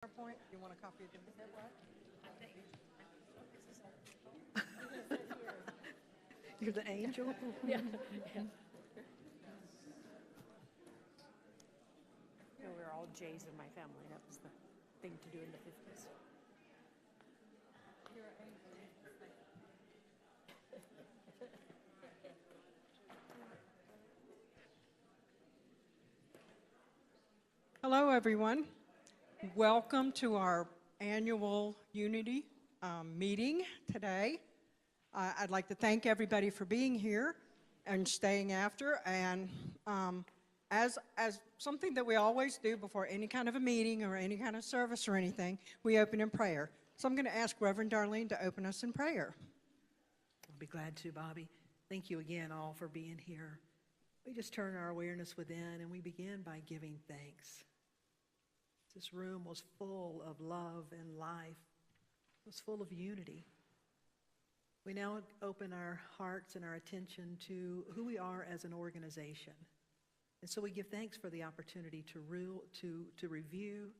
PowerPoint? You want a copy of the? You're the angel? Yeah. No, we're all J's in my family. That was the thing to do in the 50s. Hello, everyone. Welcome to our annual Unity meeting today. I'd like to thank everybody for being here and staying after. And as something that we always do before any kind of a meeting or any kind of service or anything, we open in prayer. So I'm going to ask Reverend Darlene to open us in prayer. I'll be glad to, Bobby. Thank you again all for being here. We just turn our awareness within and we begin by giving thanks. This room was full of love and life. It was full of unity. We now open our hearts and our attention to who we are as an organization. And so we give thanks for the opportunity to review,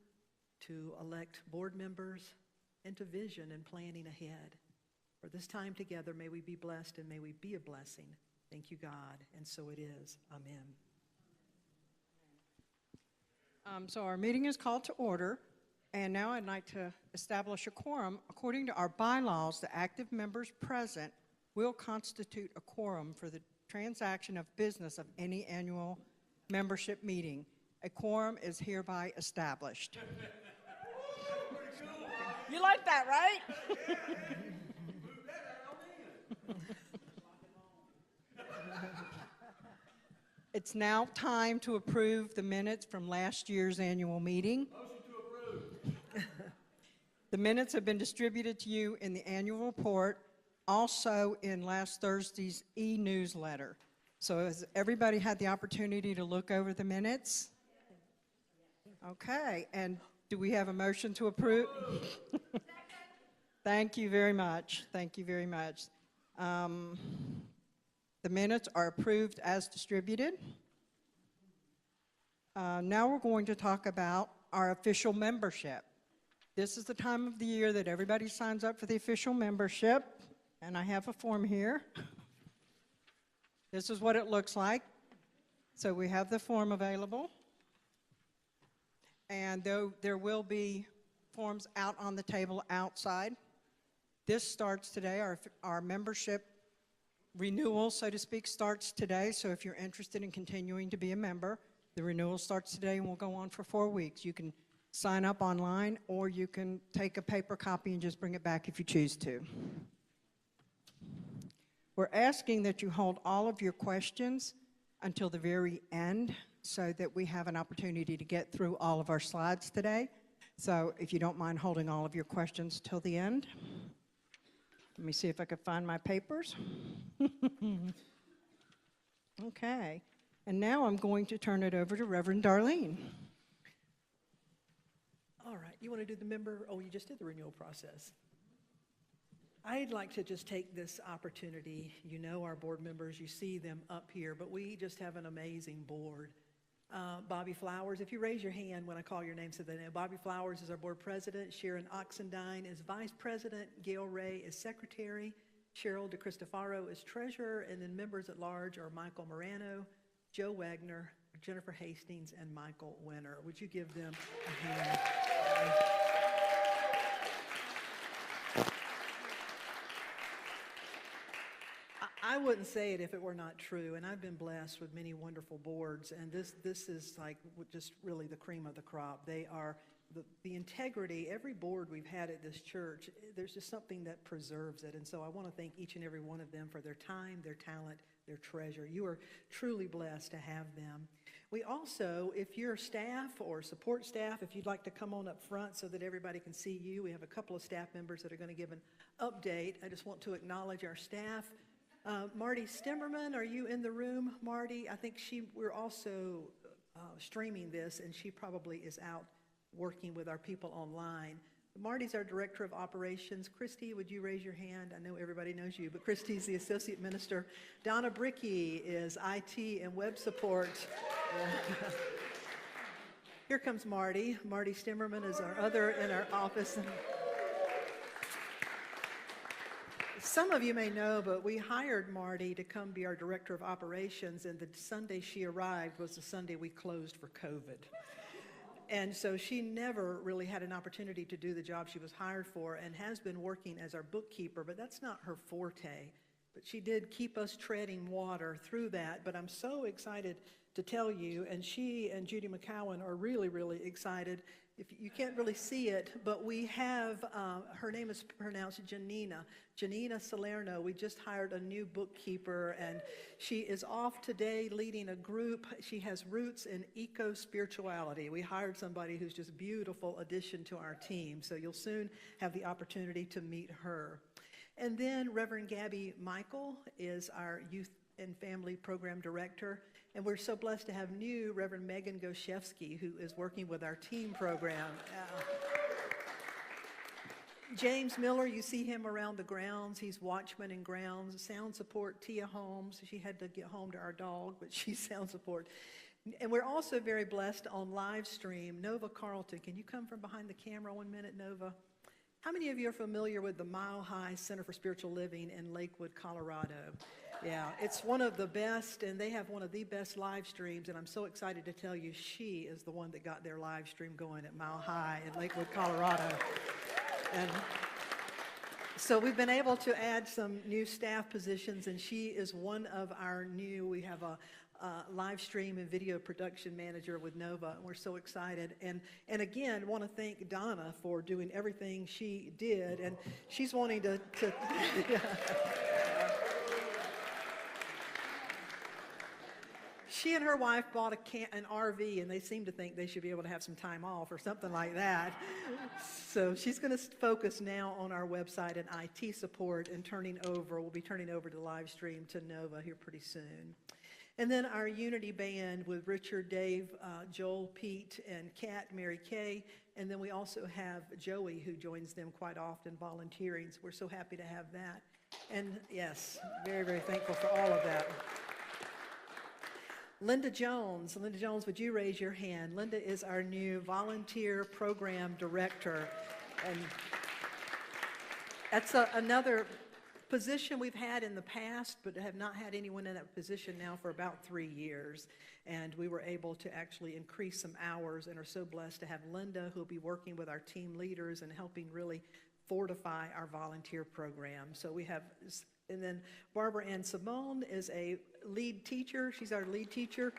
to elect board members, and to vision and planning ahead. For this time together, may we be blessed and may we be a blessing. Thank you, God. And so it is. Amen. So our meeting is called to order, and now I'd like to establish a quorum. According to our bylaws, the active members present will constitute a quorum for the transaction of business of any annual membership meeting. A quorum is hereby established. You like that, right? It's now time to approve the minutes from last year's annual meeting. Motion to approve. The minutes have been distributed to you in the annual report, also in last Thursday's e-newsletter. So has everybody had the opportunity to look over the minutes? Okay, and do we have a motion to approve? Thank you very much. Thank you very much. The minutes are approved as distributed. Now we're going to talk about our official membership. This is the time of the year that everybody signs up for the official membership, and I have a form here. This is what it looks like. So we have the form available. And there will be forms out on the table outside. This starts today. Our membership renewal, so to speak, starts today. So if you're interested in continuing to be a member, the renewal starts today and will go on for 4 weeks. You can sign up online, or you can take a paper copy and just bring it back if you choose to. We're asking that you hold all of your questions until the very end so that we have an opportunity to get through all of our slides today. So if you don't mind holding all of your questions till the end. Let me see if I can find my papers. Okay, and now I'm going to turn it over to Reverend Darlene. All right, you want to do the member? Oh, you just did the renewal process. I'd like to just take this opportunity. You know our board members, you see them up here, but we just have an amazing board. Bobby Flowers, if you raise your hand when I call your name so they know. Bobby Flowers is our board president. Sharon Oxendine is vice president. Gail Ray is secretary. Cheryl DeCristofaro is treasurer. And then members at large are Michael Morano, Joe Wagner, Jennifer Hastings, and Michael Winter. Would you give them a hand? I wouldn't say it if it were not true, and I've been blessed with many wonderful boards, and this is like just really the cream of the crop. They are the integrity. Every board we've had at this church, there's just something that preserves it, and so I want to thank each and every one of them for their time, their talent, their treasure. You are truly blessed to have them. We also, if you're staff or support staff, if you'd like to come on up front so that everybody can see you, we have a couple of staff members that are going to give an update. I just want to acknowledge our staff. Marty Stimmerman, are you in the room, Marty? I think we're also streaming this, and she probably is out working with our people online. Marty's our Director of Operations. Christy, would you raise your hand? I know everybody knows you, but Christy's the Associate Minister. Donna Bricky is IT and Web Support. Here comes Marty. Marty Stimmerman is our other in our office. Some of you may know, but we hired Marty to come be our director of operations, and the Sunday she arrived was the Sunday we closed for COVID. And so she never really had an opportunity to do the job she was hired for, and has been working as our bookkeeper, but that's not her forte. But she did keep us treading water through that. But I'm so excited to tell you, and she and Judy McCowan are really, really excited. If you can't really see it, but we have, her name is pronounced Janina Salerno. We just hired a new bookkeeper, and she is off today leading a group. She has roots in eco-spirituality. We hired somebody who's just a beautiful addition to our team, so you'll soon have the opportunity to meet her. And then Reverend Gabby Michael is our Youth and Family Program Director. And we're so blessed to have new Reverend Megan Goshevsky, who is working with our teen program. James Miller, you see him around the grounds. He's watchman in grounds. Sound support, Tia Holmes. She had to get home to our dog, but she's sound support. And we're also very blessed on live stream. Nova Carlton, can you come from behind the camera 1 minute, Nova? How many of you are familiar with the Mile High Center for Spiritual Living in Lakewood, Colorado? Yeah, it's one of the best, and they have one of the best live streams, and I'm so excited to tell you she is the one that got their live stream going at Mile High in Lakewood, Colorado. And so we've been able to add some new staff positions, and she is one of our new, we have a live stream and video production manager with Nova, and we're so excited. And again, want to thank Donna for doing everything she did, and she's wanting to yeah. She and her wife bought an RV, and they seem to think they should be able to have some time off or something like that. So she's going to focus now on our website and IT support, and we'll be turning over the live stream to Nova here pretty soon. And then our Unity Band with Richard, Dave, Joel, Pete, and Kat, Mary Kay. And then we also have Joey, who joins them quite often volunteering. So we're so happy to have that. And yes, very, very thankful for all of that. Linda Jones, would you raise your hand? Linda is our new volunteer program director. And that's another position we've had in the past, but have not had anyone in that position now for about 3 years. And we were able to actually increase some hours, and are so blessed to have Linda, who'll be working with our team leaders and helping really fortify our volunteer program. So we have, and then Barbara Ann Simone is a lead teacher. She's our lead teacher.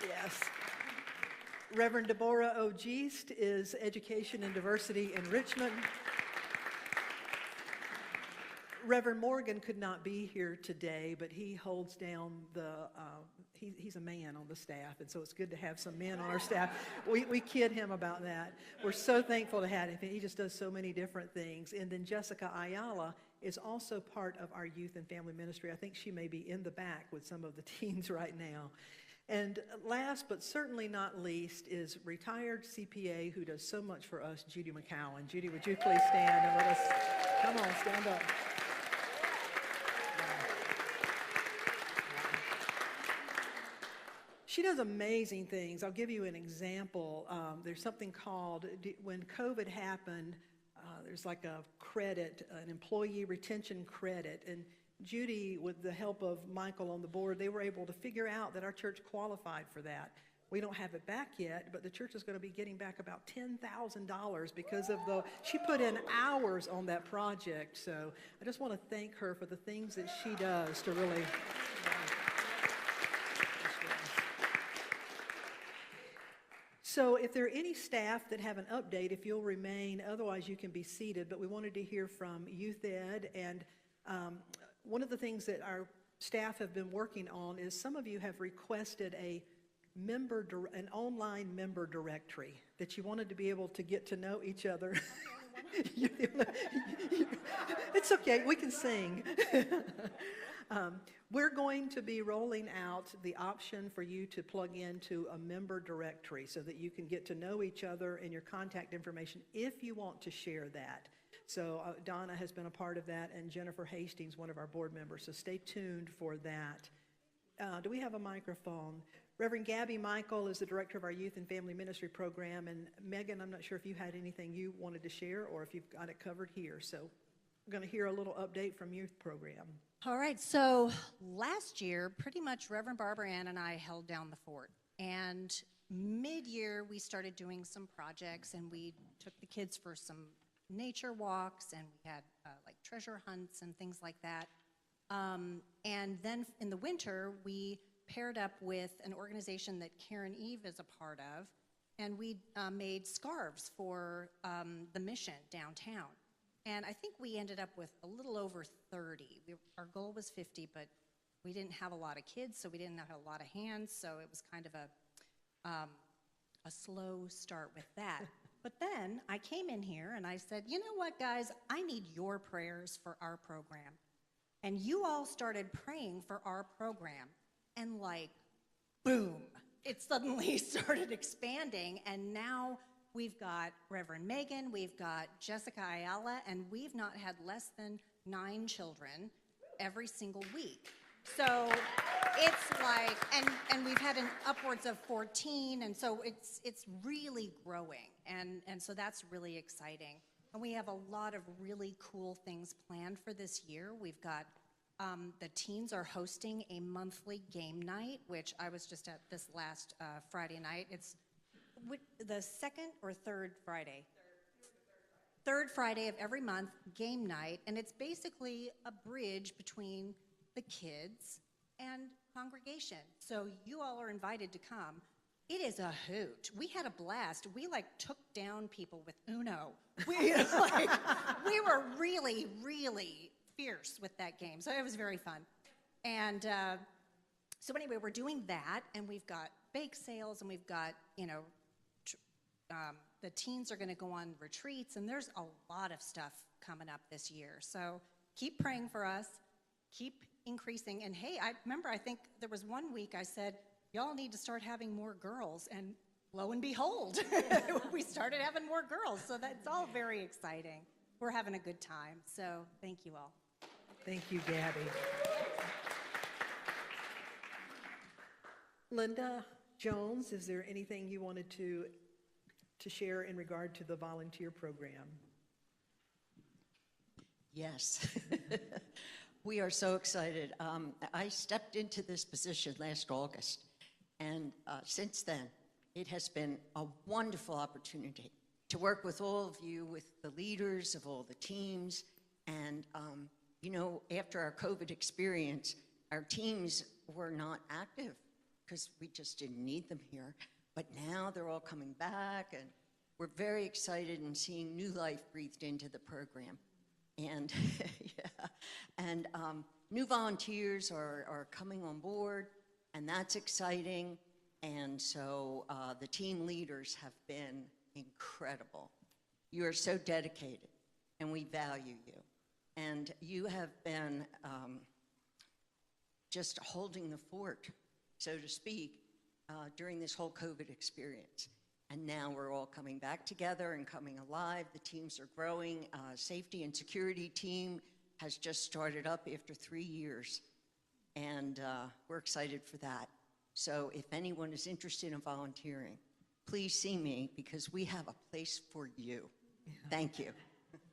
Yes. Reverend Deborah O. Geest is Education and Diversity Enrichment. Reverend Morgan could not be here today, but he holds down he's a man on the staff, and so it's good to have some men on our staff. We kid him about that. We're so thankful to have him. He just does so many different things. And then Jessica Ayala is also part of our youth and family ministry. I think she may be in the back with some of the teens right now. And last but certainly not least is retired CPA who does so much for us, Judy McCowan. Judy, would you please stand and let us, come on, stand up. She does amazing things. I'll give you an example. There's something called, when COVID happened, there's like a credit, an employee retention credit. And Judy, with the help of Michael on the board, they were able to figure out that our church qualified for that. We don't have it back yet, but the church is going to be getting back about $10,000 because of she put in hours on that project. So I just want to thank her for the things that she does to really... So if there are any staff that have an update, if you'll remain, otherwise you can be seated. But we wanted to hear from Youth Ed, and one of the things that our staff have been working on is some of you have requested an online member directory that you wanted to be able to get to know each other. It's okay, we can sing. We're going to be rolling out the option for you to plug into a member directory so that you can get to know each other and your contact information if you want to share that. So Donna has been a part of that, and Jennifer Hastings, one of our board members, so stay tuned for that. Do we have a microphone? Reverend Gabby Michael is the director of our Youth and Family Ministry Program. And Megan, I'm not sure if you had anything you wanted to share or if you've got it covered here. So we're going to hear a little update from Youth Program. All right, so last year, pretty much Reverend Barbara Ann and I held down the fort. And mid-year, we started doing some projects, and we took the kids for some nature walks, and we had like treasure hunts and things like that. And then in the winter, we paired up with an organization that Karen Eve is a part of, and we made scarves for the mission downtown. And I think we ended up with a little over 30. Our goal was 50, but we didn't have a lot of kids, so we didn't have a lot of hands, so it was kind of a slow start with that. But then I came in here and I said, you know what, guys, I need your prayers for our program. And you all started praying for our program, and like, boom, it suddenly started expanding, and now we've got Reverend Megan, we've got Jessica Ayala, and we've not had less than 9 children every single week. So it's like, and we've had an upwards of 14, and so it's really growing, and so that's really exciting. And we have a lot of really cool things planned for this year. We've got the teens are hosting a monthly game night, which I was just at this last Friday night. It's the second or third Friday? Third Friday of every month, game night, and it's basically a bridge between the kids and congregation. So you all are invited to come. It is a hoot. We had a blast. We like took down people with Uno. We were really, really fierce with that game. So it was very fun. And so anyway, we're doing that, and we've got bake sales, and we've got, the teens are going to go on retreats, and there's a lot of stuff coming up this year. So keep praying for us. Keep increasing. And hey, I think there was one week I said, y'all need to start having more girls. And lo and behold, we started having more girls. So that's all very exciting. We're having a good time. So thank you all. Thank you, Gabby. Linda Jones, is there anything you wanted to share in regard to the volunteer program? Yes. We are so excited. I stepped into this position last August, and since then, it has been a wonderful opportunity to work with all of you, with the leaders of all the teams. And, after our COVID experience, our teams were not active because we just didn't need them here. But now they're all coming back, and we're very excited and seeing new life breathed into the program. And new volunteers are coming on board, and that's exciting. And so the team leaders have been incredible. You are so dedicated, and we value you. And you have been just holding the fort, so to speak, during this whole COVID experience. And now we're all coming back together and coming alive. The teams are growing. Safety and security team has just started up after 3 years. And we're excited for that. So if anyone is interested in volunteering, please see me because we have a place for you. Yeah. Thank you.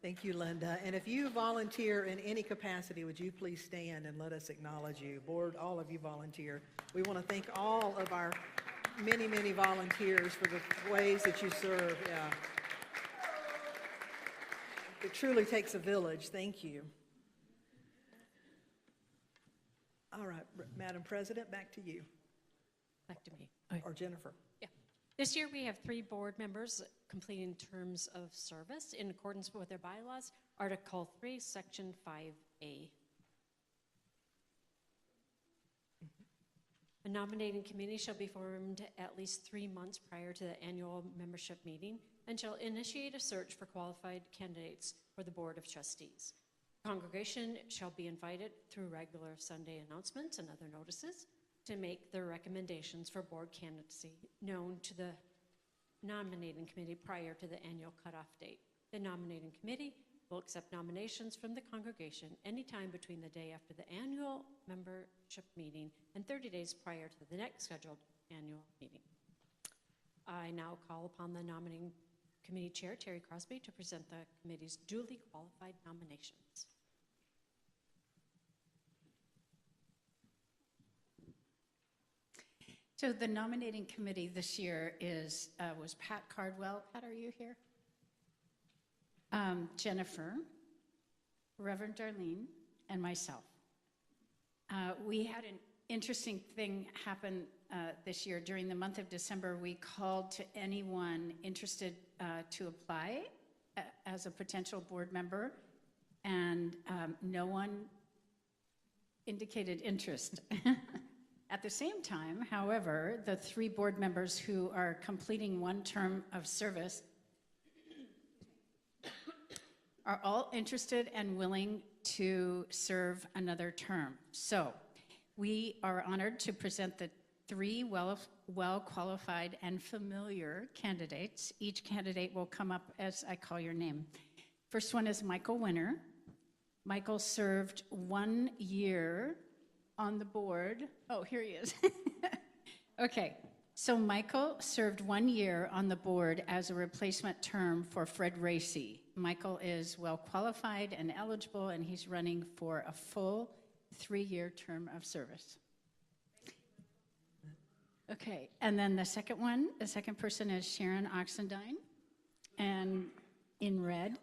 Thank you, Linda. And if you volunteer in any capacity, would you please stand and let us acknowledge you? Board, all of you volunteer. We want to thank all of our many, many volunteers for the ways that you serve. Yeah. It truly takes a village. Thank you. All right, Madam President, back to you. Back to me. Or Jennifer. Yeah. This year we have 3 board members completing terms of service in accordance with their bylaws, Article 3, Section 5A. A nominating committee shall be formed at least 3 months prior to the annual membership meeting and shall initiate a search for qualified candidates for the Board of Trustees. The congregation shall be invited through regular Sunday announcements and other notices to make their recommendations for board candidacy known to the nominating committee prior to the annual cutoff date. The nominating committee will accept nominations from the congregation anytime between the day after the annual membership meeting and 30 days prior to the next scheduled annual meeting. I now call upon the nominating committee chair, Terry Crosby, to present the committee's duly qualified nominations. So the nominating committee this year was Pat Cardwell. Pat, are you here? Jennifer, Reverend Darlene, and myself. We had an interesting thing happen this year. During the month of December, we called to anyone interested to apply as a potential board member, and no one indicated interest. At the same time, however, the 3 board members who are completing 1 term of service are all interested and willing to serve another term. So we are honored to present the 3 well-qualified and familiar candidates. Each candidate will come up as I call your name. First one is Michael Winter. Michael served 1 year on the board. Oh, here he is. Okay, so Michael served 1 year on the board as a replacement term for Fred Racy. Michael is well qualified and eligible, and he's running for a full 3-year term of service. Okay, and then the second person is Sharon Oxendine, and in red,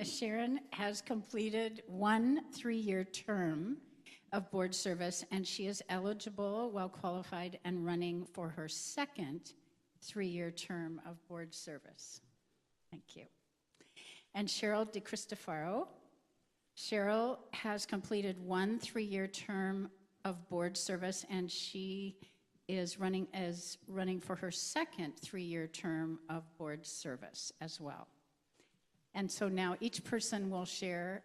Sharon has completed 1 3-year term of board service, and she is eligible, well qualified, and running for her second 3-year term of board service. Thank you. And Cheryl DeCristofaro. Cheryl has completed 1 3-year term of board service, and she is running for her second 3-year term of board service as well. And so now each person will share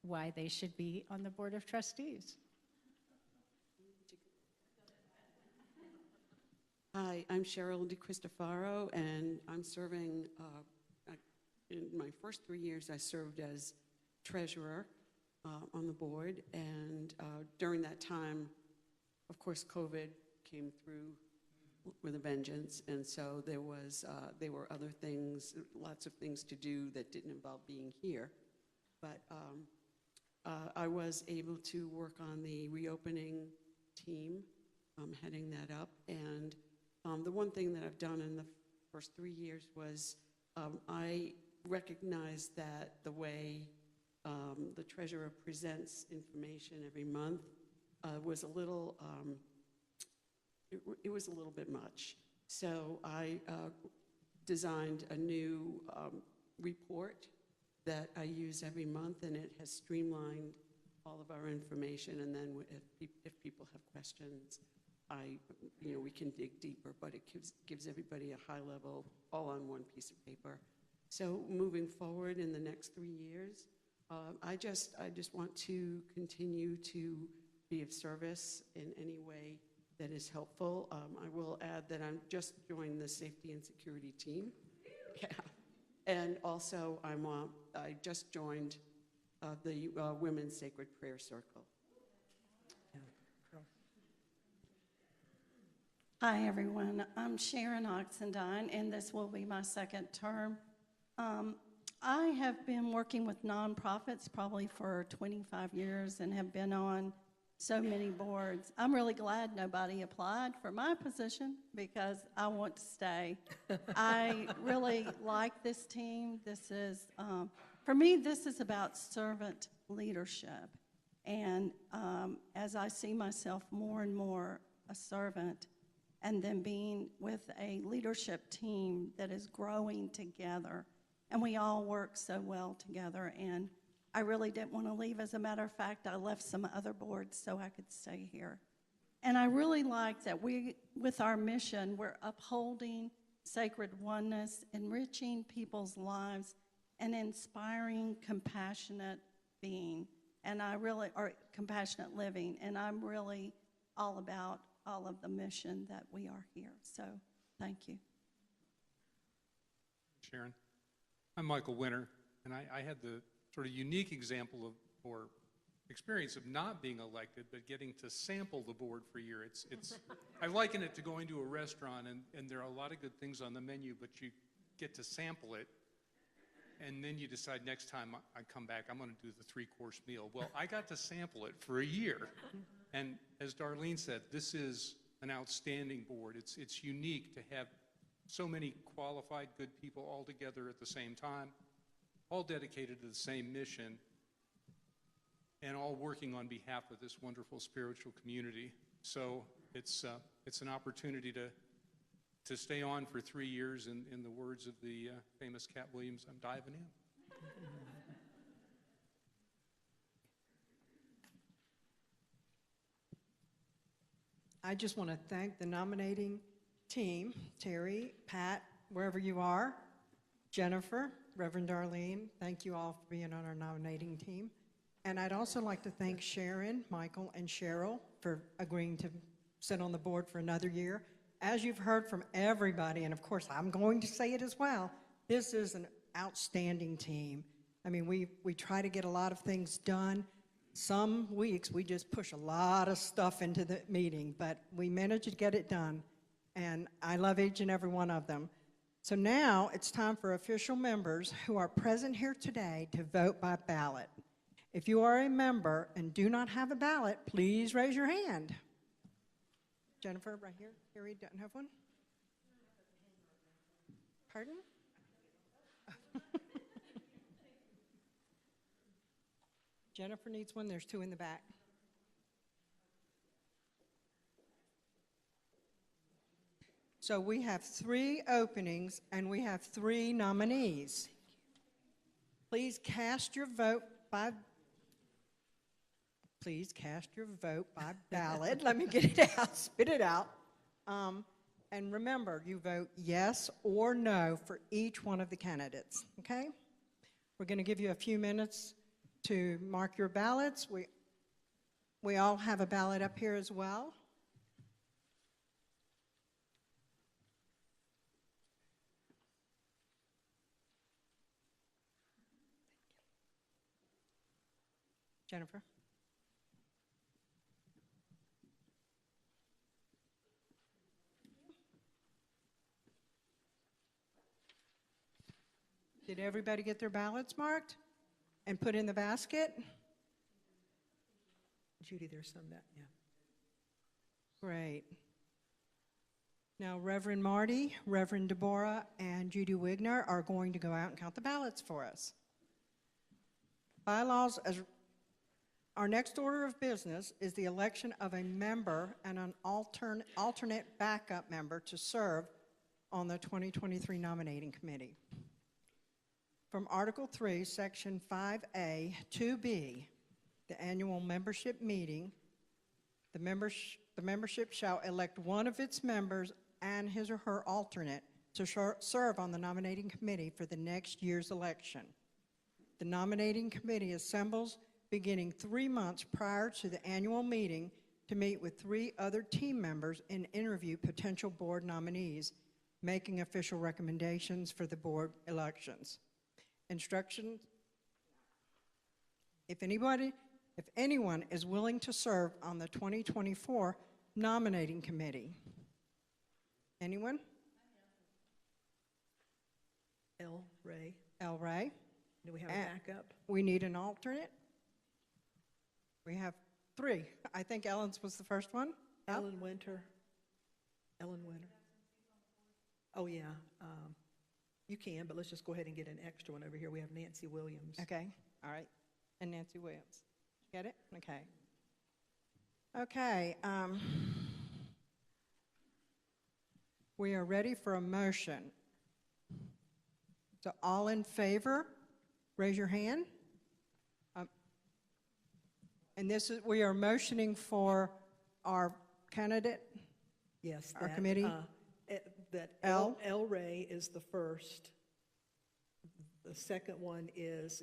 why they should be on the Board of Trustees. Hi, I'm Cheryl DeCristofaro, and I'm serving, in my first 3 years, I served as treasurer on the board, and during that time, of course, COVID came through with a vengeance, and so there were other things, lots of things to do that didn't involve being here, but I was able to work on the reopening team, heading that up, and the one thing that I've done in the first 3 years was I recognized that the way the treasurer presents information every month was a little, it was a little bit much. So I designed a new report that I use every month, and it has streamlined all of our information, and then if people have questions, we can dig deeper, but it gives everybody a high level, all on one piece of paper. So moving forward in the next 3 years, I just want to continue to be of service in any way that is helpful. I will add that I'm just joined the safety and security team. Yeah. And also I just joined the Women's Sacred Prayer Circle. Hi, everyone. I'm Sharon Oxendine, and this will be my second term. I have been working with nonprofits probably for 25 years and have been on so many boards. I'm really glad nobody applied for my position because I want to stay. I really like this team. This is, for me, this is about servant leadership. And as I see myself more and more a servant, and then being with a leadership team that is growing together. And we all work so well together, and I really didn't want to leave. As a matter of fact, I left some other boards so I could stay here. And I really like that with our mission, we're upholding sacred oneness, enriching people's lives, and inspiring compassionate being. And or compassionate living. And I'm really all about all of the mission that we are here. So thank you. Sharon. I'm Michael Winter, and I had the sort of unique example of, or experience of not being elected, but getting to sample the board for a year. I liken it to going to a restaurant, and there are a lot of good things on the menu, but you get to sample it, and then you decide next time I come back, I'm going to do the 3-course meal. Well, I got to sample it for a year. And as Darlene said, this is an outstanding board. It's unique to have so many qualified, good people all together at the same time, all dedicated to the same mission, and all working on behalf of this wonderful spiritual community. So it's an opportunity to stay on for 3 years, in the words of the famous Cat Williams, I'm diving in. I just want to thank the nominating team, Terry, Pat, wherever you are, Jennifer, Reverend Darlene, thank you all for being on our nominating team. And I'd also like to thank Sharon, Michael, and Cheryl for agreeing to sit on the board for another year. As you've heard from everybody, and of course I'm going to say it as well, this is an outstanding team. I mean, we try to get a lot of things done. Some weeks we just push a lot of stuff into the meeting, but we manage to get it done, and I love each and every one of them. So now it's time for official members who are present here today to vote by ballot. If you are a member and do not have a ballot, please raise your hand. Jennifer, right here. Harry, don't have one? Pardon? Jennifer needs one. There's 2 in the back. So we have 3 openings and we have 3 nominees. Please cast your vote by ballot. Let me get it out, spit it out. And remember, you vote yes or no for each one of the candidates, okay? We're going to give you a few minutes to mark your ballots. We all have a ballot up here as well. Jennifer? Did everybody get their ballots marked and put in the basket? Judy, there's some that, yeah. Great. Now, Reverend Marty, Reverend Deborah, and Judy Wigner are going to go out and count the ballots for us. Bylaws, our next order of business is the election of a member and an alternate backup member to serve on the 2023 nominating committee. From Article 3, Section 5A, 2B, the annual membership meeting, the membership shall elect one of its members and his or her alternate to serve on the nominating committee for the next year's election. The nominating committee assembles beginning 3 months prior to the annual meeting to meet with 3 other team members and interview potential board nominees, making official recommendations for the board elections. Instructions: if anyone is willing to serve on the 2024 nominating committee. Anyone? L. Ray. L. Ray. Do we have a backup? We need an alternate. We have 3. I think Ellen's was the first one. Ellen Winter. Ellen Winter. Oh, yeah. You can, but let's just go ahead and get an extra one over here. We have Nancy Williams. Okay, all right. And Nancy Williams. Get it? Okay. Okay. We are ready for a motion. So all in favor, raise your hand. And we are motioning for our candidate. Yes. Our committee? That L? L. Ray is the first. The second one is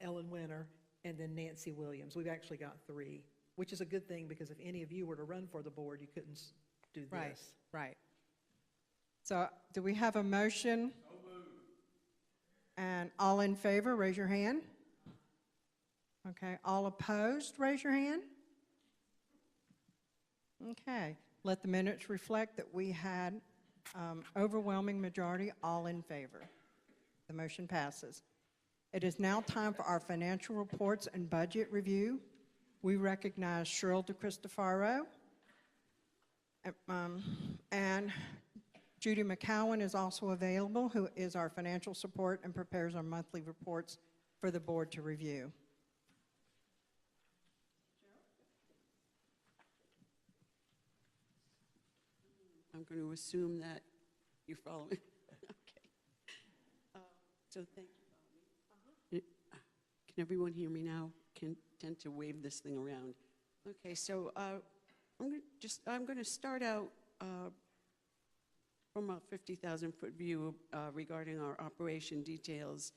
Ellen Winter, and then Nancy Williams. We've actually got 3, which is a good thing, because if any of you were to run for the board, you couldn't do this. Right. So do we have a motion? So moved. And all in favor, raise your hand. Okay, all opposed, raise your hand. Okay, let the minutes reflect that we had overwhelming majority, all in favor. The motion passes. It is now time for our financial reports and budget review. We recognize Cheryl DeCristofaro, and Judy McCowan is also available, who is our financial support and prepares our monthly reports for the board to review. I'm going to assume that you're following. Okay. So thank you, Bobby. Can everyone hear me now? Can tend to wave this thing around. Okay, so I'm going to start out from a 50,000-foot view regarding our operation details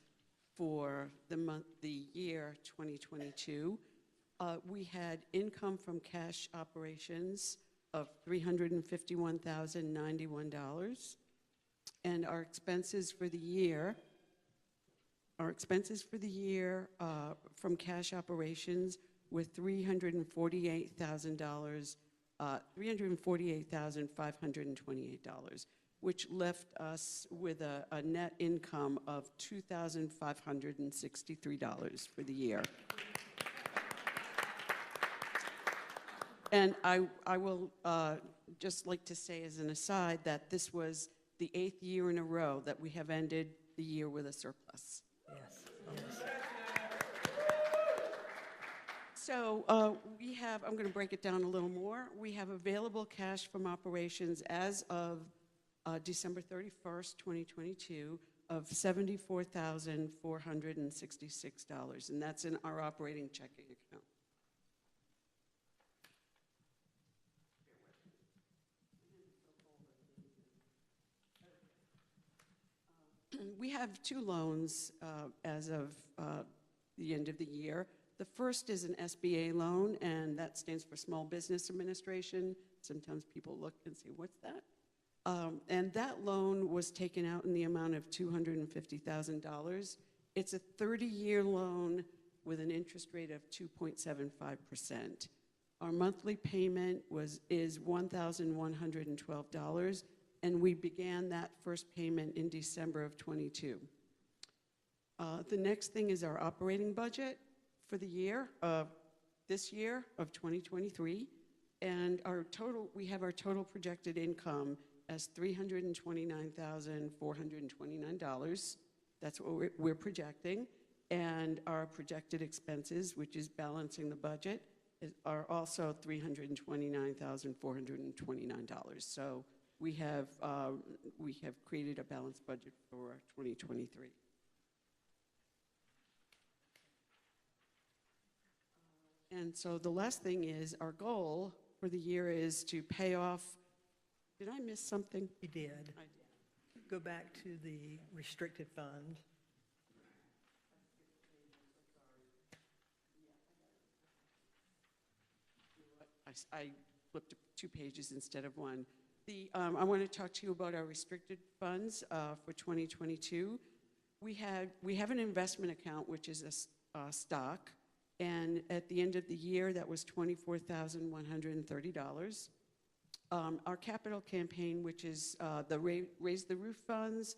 for the year 2022. We had income from cash operations of $351,091, and our expenses for the year from cash operations were $348,528, which left us with a net income of $2,563 for the year. And I will just like to say as an aside that this was the 8th year in a row that we have ended the year with a surplus. Yes, yes. So we have, I'm going to break it down a little more. We have available cash from operations as of December 31st, 2022 of $74,466, and that's in our operating checking account. We have 2 loans as of the end of the year. The first is an SBA loan, and that stands for Small Business Administration. Sometimes people look and say, what's that? And that loan was taken out in the amount of $250,000. It's a 30-year loan with an interest rate of 2.75%. Our monthly payment is $1,112, and we began that first payment in December of 22. The next thing is our operating budget for the year, this year of 2023, and we have our total projected income as $329,429. That's what we're projecting, and our projected expenses, which is balancing the budget, are also $329,429. So we have created a balanced budget for 2023. And so the last thing is, our goal for the year is to pay off, did I miss something? You did. I did. Go back to the restricted fund. I flipped 2 pages instead of 1. I want to talk to you about our restricted funds for 2022. We have an investment account, which is a stock, and at the end of the year, that was $24,130. Our capital campaign, which is the Raise the Roof funds,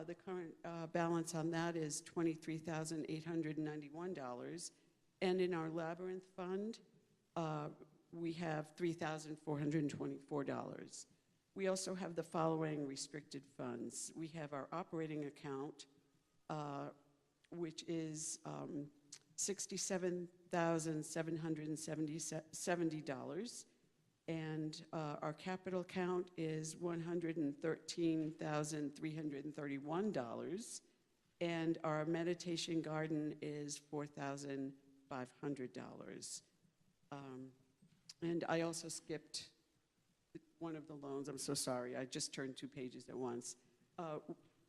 the current balance on that is $23,891. And in our Labyrinth fund, we have $3,424. We also have the following restricted funds. We have our operating account, which is $67,770, and our capital account is $113,331, and our meditation garden is $4,500. And I also skipped one of the loans. I'm so sorry. I just turned 2 pages at once.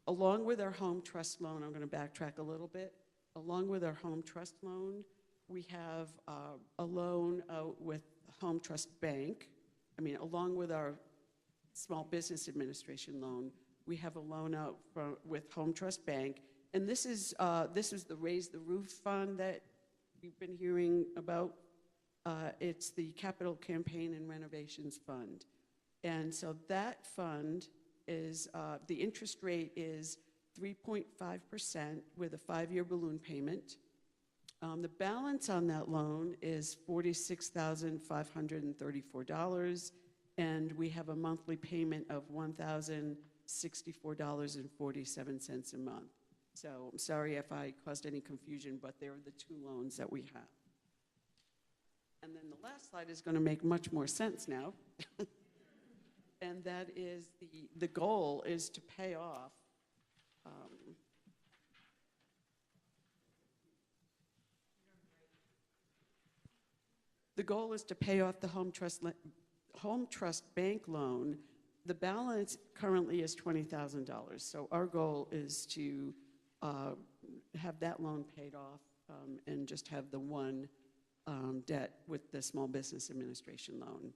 Along with our home trust loan, I'm going to backtrack a little bit. Along with our home trust loan, we have a loan out with Home Trust Bank. Along with our Small Business Administration loan, we have a loan out with Home Trust Bank. And this is the Raise the Roof fund that we've been hearing about. It's the Capital Campaign and Renovations Fund. And so that fund is, the interest rate is 3.5% with a 5-year balloon payment. The balance on that loan is $46,534, and we have a monthly payment of $1,064.47 a month. So I'm sorry if I caused any confusion, but they're the two loans that we have. And then the last slide is going to make much more sense now. And that is the goal is to pay off the goal is to pay off the Home Trust Bank loan. The balance currently is $20,000. So our goal is to have that loan paid off and just have the one debt with the Small Business Administration loan.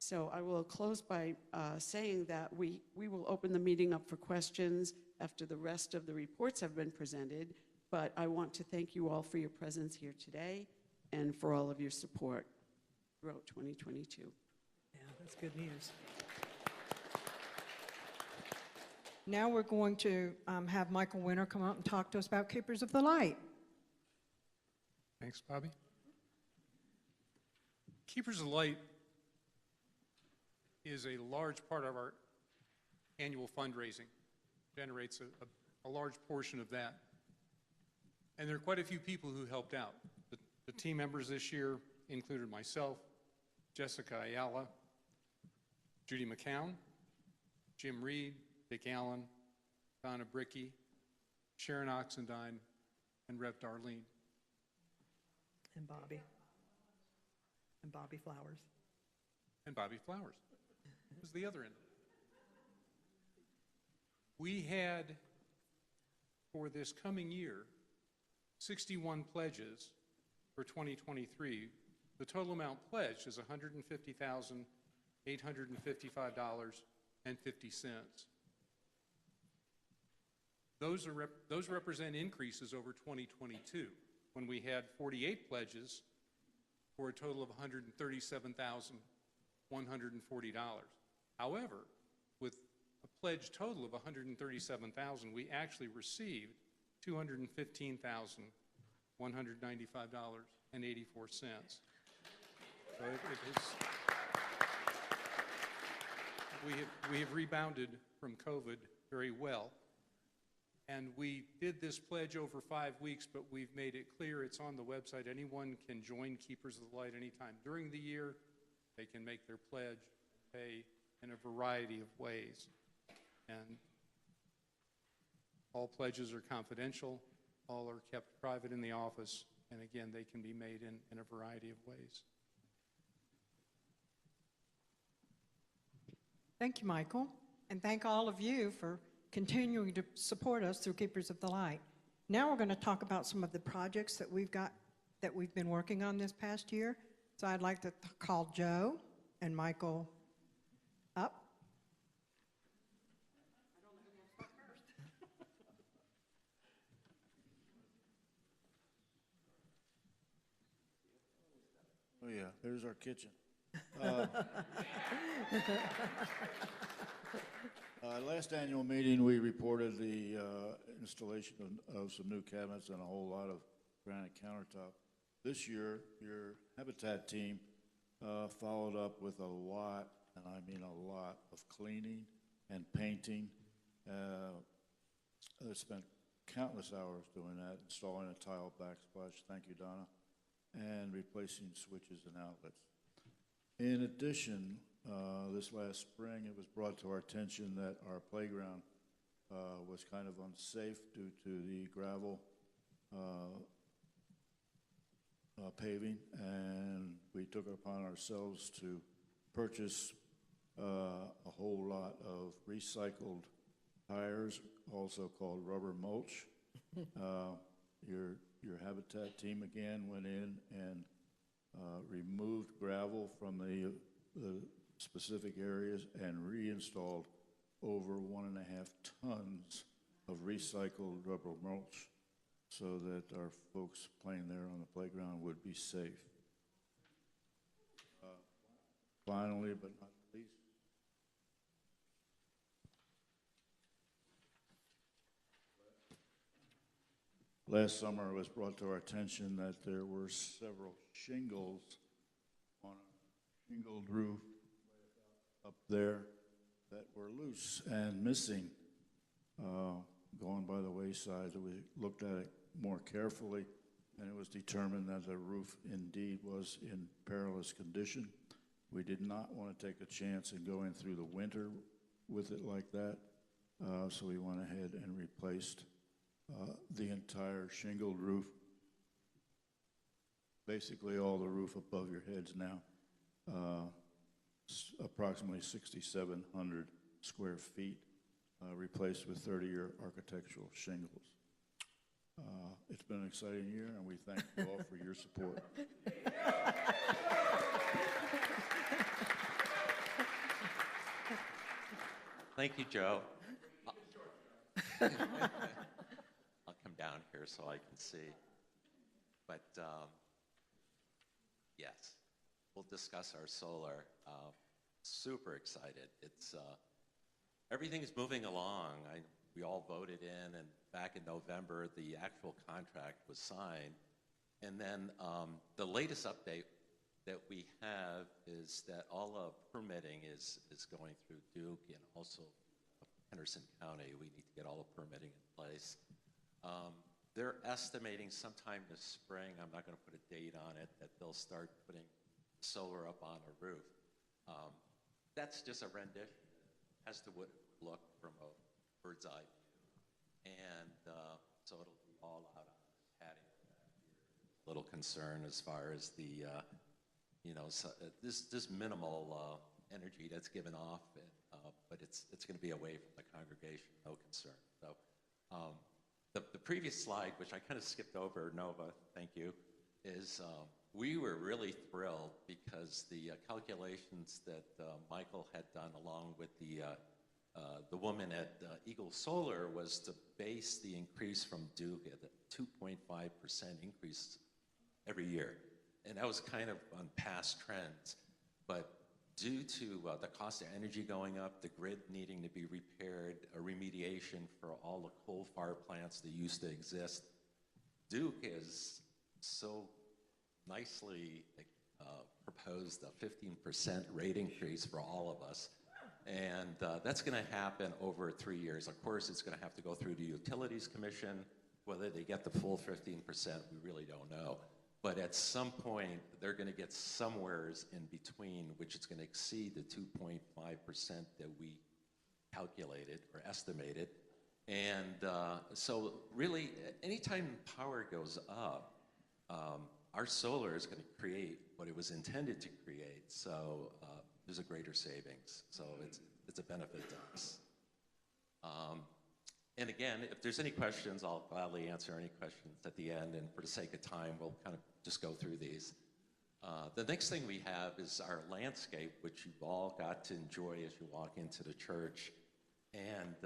So I will close by saying that we will open the meeting up for questions after the rest of the reports have been presented, but I want to thank you all for your presence here today and for all of your support throughout 2022. Yeah, that's good news. Now we're going to have Michael Winter come out and talk to us about Keepers of the Light. Thanks, Bobby. Keepers of the Light is a large part of our annual fundraising, generates a large portion of that. And there are quite a few people who helped out. The team members this year included myself, Jessica Ayala, Judy McCown, Jim Reed, Dick Allen, Donna Bricky, Sharon Oxendine, and Rev. Darlene. And Bobby. And Bobby Flowers. And Bobby Flowers was the other end. We had, for this coming year, 61 pledges for 2023. The total amount pledged is $150,855.50. Those represent increases over 2022, when we had 48 pledges for a total of $137,140. However, with a pledge total of $137,000, we actually received $215,195.84. So we have rebounded from COVID very well. And we did this pledge over 5 weeks, but we've made it clear it's on the website. Anyone can join Keepers of the Light anytime during the year. They can make their pledge, pay in a variety of ways. And all pledges are confidential. All are kept private in the office. And again, they can be made in a variety of ways. Thank you, Michael. And thank all of you for continuing to support us through Keepers of the Light. Now we're going to talk about some of the projects that we've been working on this past year. So I'd like to call Joe and Michael up. Oh yeah, there's our kitchen. Last annual meeting, we reported the installation of some new cabinets and a whole lot of granite countertop. This year, your Habitat team followed up with a lot, and I mean a lot, of cleaning and painting. They spent countless hours doing that, installing a tile backsplash, thank you, Donna, and replacing switches and outlets. In addition, this last spring, it was brought to our attention that our playground was kind of unsafe due to the gravel paving, and we took it upon ourselves to purchase a whole lot of recycled tires, also called rubber mulch. Your Habitat team again went in and removed gravel from the specific areas and reinstalled over 1.5 tons of recycled rubber mulch. so that our folks playing there on the playground would be safe. Finally, but not least, last summer it was brought to our attention that there were several shingles on a shingled roof up there that were loose and missing, going by the wayside. We looked at it more carefully, and it was determined that the roof indeed was in perilous condition. We did not want to take a chance in going through the winter with it like that, so we went ahead and replaced the entire shingled roof, basically all the roof above your heads now, approximately 6,700 square feet, replaced with 30-year architectural shingles. It's been an exciting year, and we thank you all for your support. Thank you, Joe. I'll come down here so I can see. But yes, we'll discuss our solar. Super excited. It's everything's moving along. We all voted in, and back in November, the actual contract was signed. And then the latest update that we have is that all of permitting is going through Duke and also Henderson County. We need to get all the permitting in place. They're estimating sometime this spring, I'm not going to put a date on it, that they'll start putting solar up on a roof. That's just a rendition as to what it would look from a bird's eye view. And so it'll be all out on the patio back here. Little concern as far as the this minimal energy that's given off, but it's going to be away from the congregation, no concern. So the previous slide, which I kind of skipped over, Nova, thank you, is we were really thrilled because the calculations that Michael had done along with the woman at Eagle Solar was to base the increase from Duke at a 2.5% increase every year. And that was kind of on past trends. But due to the cost of energy going up, the grid needing to be repaired, a remediation for all the coal-fired plants that used to exist, Duke has so nicely proposed a 15% rate increase for all of us. And that's going to happen over 3 years. Of course, it's going to have to go through the Utilities Commission. Whether they get the full 15%, we really don't know. But at some point, they're going to get somewheres in between, which is going to exceed the 2.5% that we calculated or estimated. And so really, anytime power goes up, our solar is going to create what it was intended to create. So there's a greater savings. So it's a benefit to us. And again, if there's any questions, I'll gladly answer any questions at the end. And for the sake of time, we'll kind of just go through these. The next thing we have is our landscape, which you've all got to enjoy as you walk into the church. And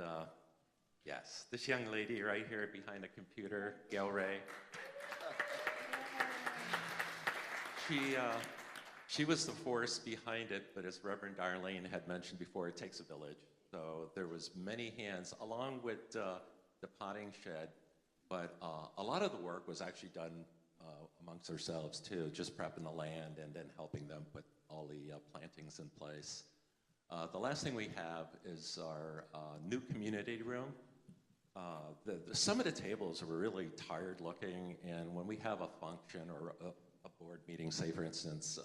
yes, this young lady right here behind the computer, Gail Ray. She was the force behind it, but as Reverend Darlene had mentioned before, it takes a village. So there was many hands, along with the potting shed, but a lot of the work was actually done amongst ourselves too, just prepping the land and then helping them put all the plantings in place. The last thing we have is our new community room. Some of the tables were really tired looking, and when we have a function or a board meeting, say for instance,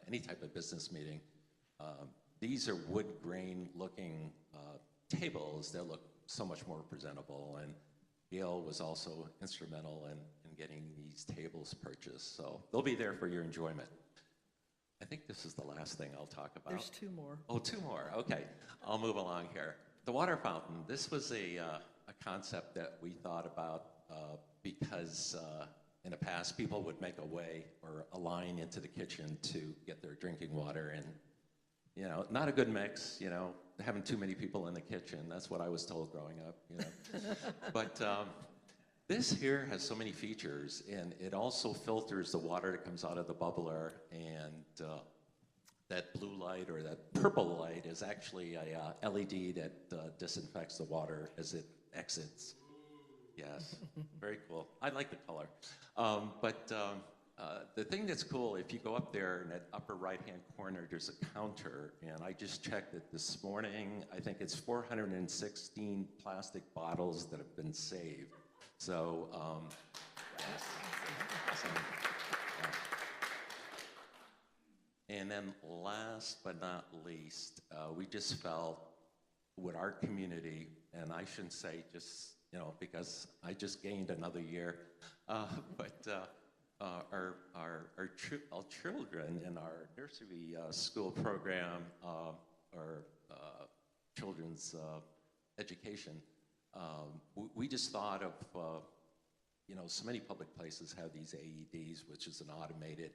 any type of business meeting, these are wood grain looking tables that look so much more presentable, and Gail was also instrumental in getting these tables purchased. So they'll be there for your enjoyment. I think this is the last thing I'll talk about. There's two more. Oh, two more, okay. I'll move along here. The water fountain, this was a concept that we thought about because in the past people would make a way or a line into the kitchen to get their drinking water, and you know, not a good mix, you know, having too many people in the kitchen. That's what I was told growing up, you know. But This here has so many features, and it also filters the water that comes out of the bubbler, and that blue light or that purple light is actually a LED that disinfects the water as it exits. Yes, very cool. I like the color. The thing that's cool, if you go up there in that upper right-hand corner, there's a counter, and I just checked it this morning. I think it's 416 plastic bottles that have been saved. So, and then last but not least, we just felt with our community, and I shouldn't say just, because I just gained another year, but our children in our nursery school program, our children's education, we just thought of, so many public places have these AEDs, which is an automated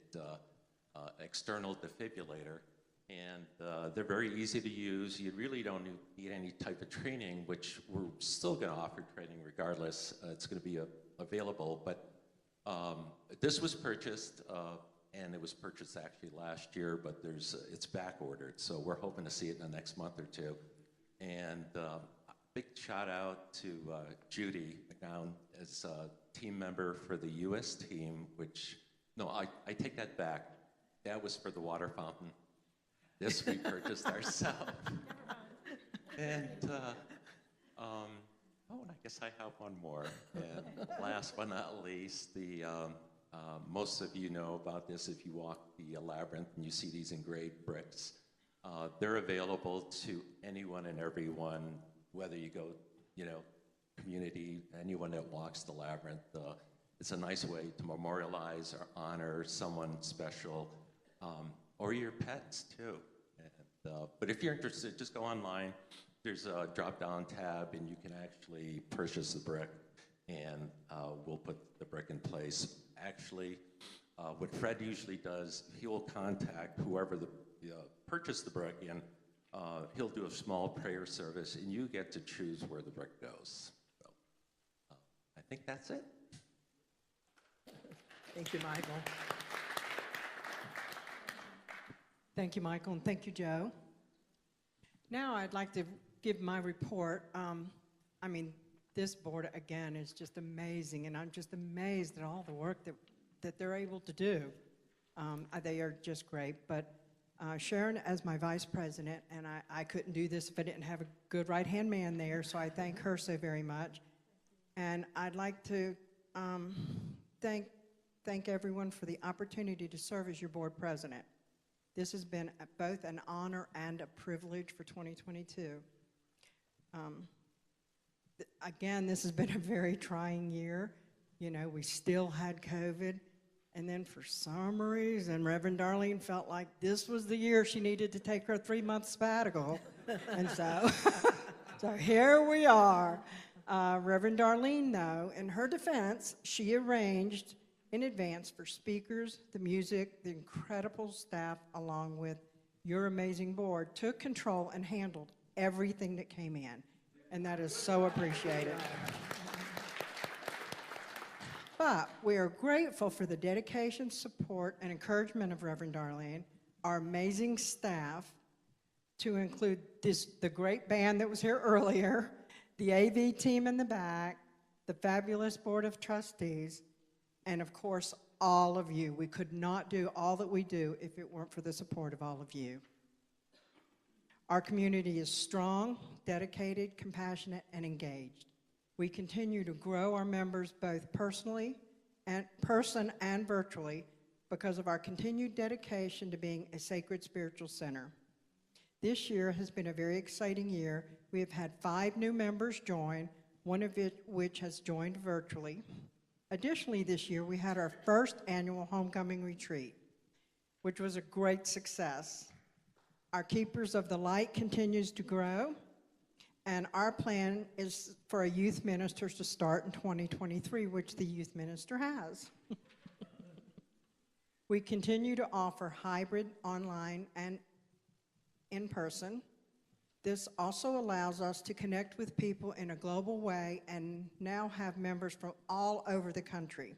external defibrillator, and they're very easy to use. You really don't need any type of training, which we're still going to offer training regardless. It's going to be available, but this was purchased, and it was purchased actually last year, but it's back ordered, so we're hoping to see it in the next month or two. And big shout out to Judy McGowan as a team member for the U.S. team, I take that back. That was for the water fountain. This we purchased ourselves. And, and I guess I have one more. And last but not least, most of you know about this if you walk the labyrinth and you see these engraved bricks. They're available to anyone and everyone, whether you go, community, anyone that walks the labyrinth. It's a nice way to memorialize or honor someone special, or your pets too. But if you're interested, just go online. There's a drop-down tab, and you can actually purchase the brick, and we'll put the brick in place. Actually, what Fred usually does, he will contact whoever purchased the brick, and he'll do a small prayer service, and you get to choose where the brick goes. So, I think that's it. Thank you, Michael. Thank you, Michael, and thank you, Joe. Now I'd like to give my report. This board, again, is just amazing, and I'm just amazed at all the work that they're able to do. They are just great, but Sharon as my vice president, and I couldn't do this if I didn't have a good right-hand man there, so I thank her so very much. And I'd like to thank everyone for the opportunity to serve as your board president. This has been both an honor and a privilege for 2022. Again, this has been a very trying year. We still had COVID. And then for some reason, Reverend Darlene felt like this was the year she needed to take her 3-month sabbatical. And so here we are. Reverend Darlene, though, in her defense, she arranged in advance for speakers, the music, the incredible staff, along with your amazing board, took control and handled everything that came in. And that is so appreciated. But we are grateful for the dedication, support, and encouragement of Reverend Darlene, our amazing staff, to include the great band that was here earlier, the AV team in the back, the fabulous Board of Trustees, and of course, all of you. We could not do all that we do if it weren't for the support of all of you. Our community is strong, dedicated, compassionate, and engaged. We continue to grow our members both personally and person and virtually because of our continued dedication to being a sacred spiritual center. This year has been a very exciting year. We have had 5 new members join, one of which has joined virtually. Additionally, this year we had our first annual homecoming retreat, which was a great success. Our Keepers of the Light continues to grow, and our plan is for a youth minister to start in 2023, which the youth minister has. We continue to offer hybrid, online, and in person. This also allows us to connect with people in a global way and now have members from all over the country.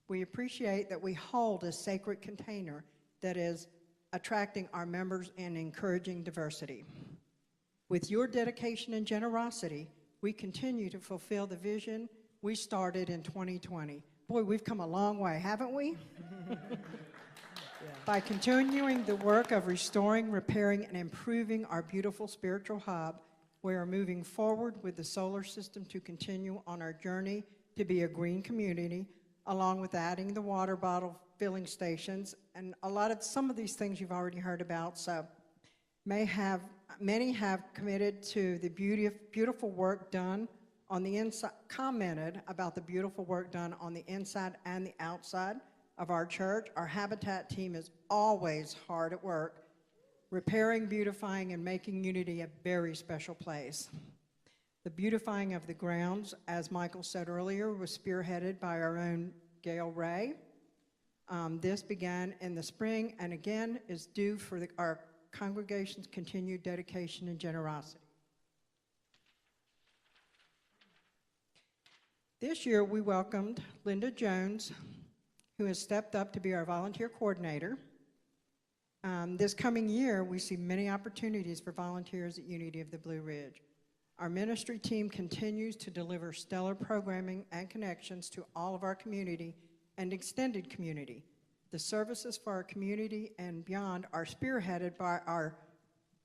We appreciate that we hold a sacred container that is attracting our members and encouraging diversity. With your dedication and generosity, we continue to fulfill the vision we started in 2020. Boy, we've come a long way, haven't we? By continuing the work of restoring, repairing, and improving our beautiful spiritual hub, we are moving forward with the solar system to continue on our journey to be a green community, along with adding the water bottle filling stations, and some of these things you've already heard about, so many have committed to the beautiful work done on the inside, commented about the beautiful work done on the inside and the outside of our church. Our Habitat team is always hard at work, repairing, beautifying, and making Unity a very special place. The beautifying of the grounds, as Michael said earlier, was spearheaded by our own Gail Ray. This began in the spring and again is due for our congregation's continued dedication and generosity. This year we welcomed Linda Jones, who has stepped up to be our volunteer coordinator. This coming year, we see many opportunities for volunteers at Unity of the Blue Ridge. Our ministry team continues to deliver stellar programming and connections to all of our community and extended community. The services for our community and beyond are spearheaded by our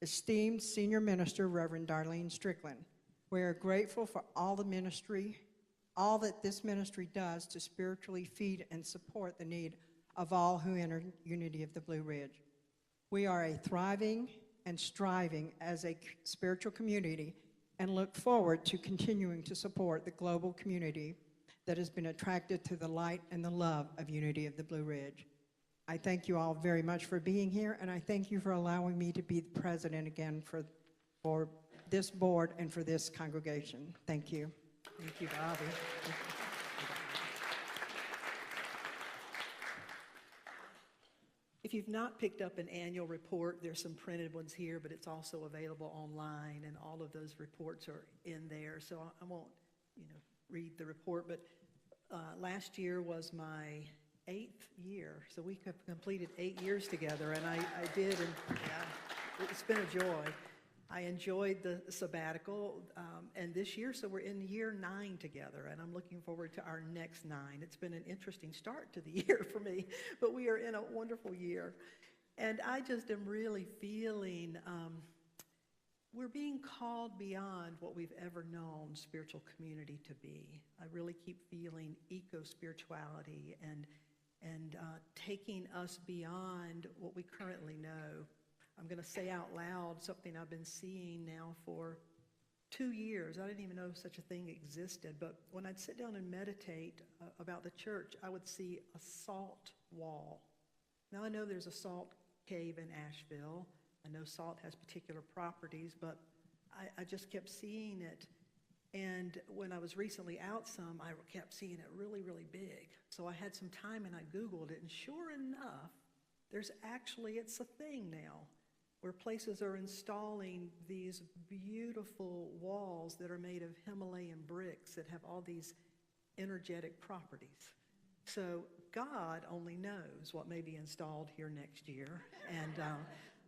esteemed senior minister, Reverend Darlene Strickland. We are grateful for all that this ministry does to spiritually feed and support the need of all who enter Unity of the Blue Ridge. We are a thriving and striving as a spiritual community and look forward to continuing to support the global community that has been attracted to the light and the love of Unity of the Blue Ridge. I thank you all very much for being here, and I thank you for allowing me to be the president again for this board and for this congregation. Thank you. Thank you, Bobby. If you've not picked up an annual report, there's some printed ones here, but it's also available online, and all of those reports are in there. So I won't, read the report, but last year was my 8th year. So we have completed 8 years together, and I did, and yeah, it's been a joy. I enjoyed the sabbatical, and this year, so we're in year 9 together, and I'm looking forward to our next 9. It's been an interesting start to the year for me, but we are in a wonderful year. And I just am really feeling we're being called beyond what we've ever known spiritual community to be. I really keep feeling eco-spirituality and taking us beyond what we currently know. I'm going to say out loud something I've been seeing now for 2 years. I didn't even know such a thing existed, but when I'd sit down and meditate about the church, I would see a salt wall. Now I know there's a salt cave in Asheville. I know salt has particular properties, but I just kept seeing it. And when I was recently out some, I kept seeing it really, really big. So I had some time and I Googled it, and sure enough, it's a thing now, where places are installing these beautiful walls that are made of Himalayan bricks that have all these energetic properties. So God only knows what may be installed here next year, and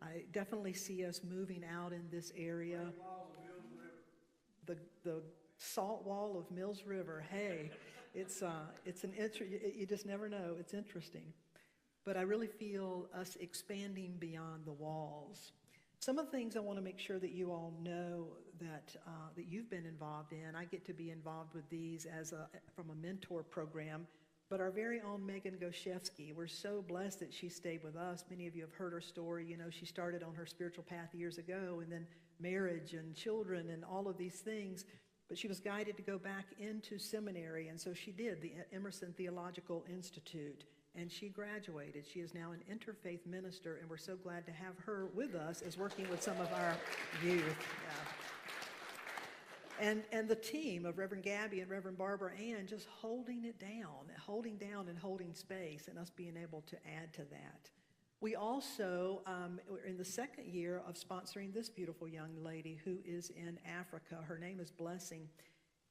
I definitely see us moving out in this area. The salt wall of Mills River, hey, you just never know, it's interesting. But I really feel us expanding beyond the walls. Some of the things I want to make sure that you all know that you've been involved in. I get to be involved with these from a mentor program. But our very own Megan Goshevsky, we're so blessed that she stayed with us. Many of you have heard her story. She started on her spiritual path years ago, and then marriage and children and all of these things. But she was guided to go back into seminary, and so she did, the Emerson Theological Institute. And she graduated. She is now an interfaith minister, and we're so glad to have her with us as working with some of our youth. Yeah. And the team of Reverend Gabby and Reverend Barbara Ann just holding down and holding space, and us being able to add to that. We also, we're in the second year of sponsoring this beautiful young lady who is in Africa. Her name is Blessing,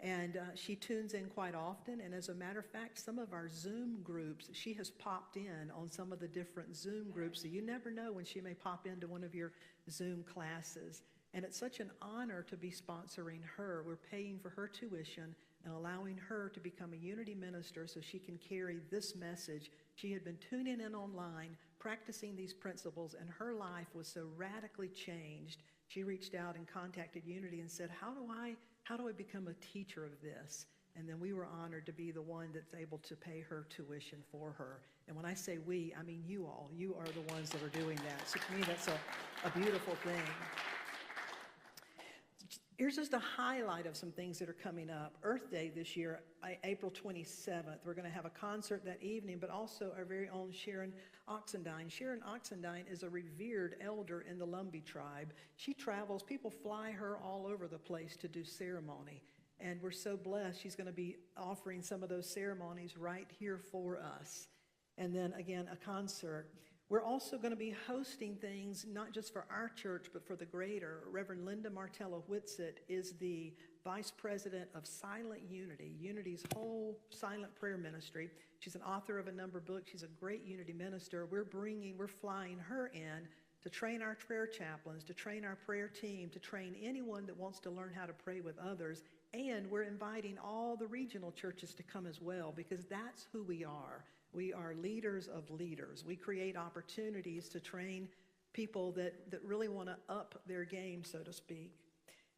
and she tunes in quite often. And as a matter of fact, some of our Zoom groups, she has popped in on some of the different Zoom groups. So you never know when she may pop into one of your Zoom classes. And it's such an honor to be sponsoring her. We're paying for her tuition and allowing her to become a Unity minister so she can carry this message. She had been tuning in online, practicing these principles, and her life was so radically changed. She reached out and contacted Unity and said, how do I become a teacher of this? And then we were honored to be the one that's able to pay her tuition for her. And when I say we, I mean you all. You are the ones that are doing that. So to me, that's a beautiful thing. Here's just a highlight of some things that are coming up. Earth Day this year, April 27th. We're going to have a concert that evening, but also our very own Sharon Oxendine. Sharon Oxendine is a revered elder in the Lumbee tribe. She travels, people fly her all over the place to do ceremony. And we're so blessed she's going to be offering some of those ceremonies right here for us. And then again, a concert. We're also going to be hosting things, not just for our church, but for the greater. Reverend Linda Martello Whitsitt is the Vice President of Silent Unity, Unity's whole silent prayer ministry. She's an author of a number of books. She's a great Unity minister. We're flying her in to train our prayer chaplains, to train our prayer team, to train anyone that wants to learn how to pray with others. And we're inviting all the regional churches to come as well, because that's who we are. We are leaders of leaders. We create opportunities to train people that really want to up their game, so to speak.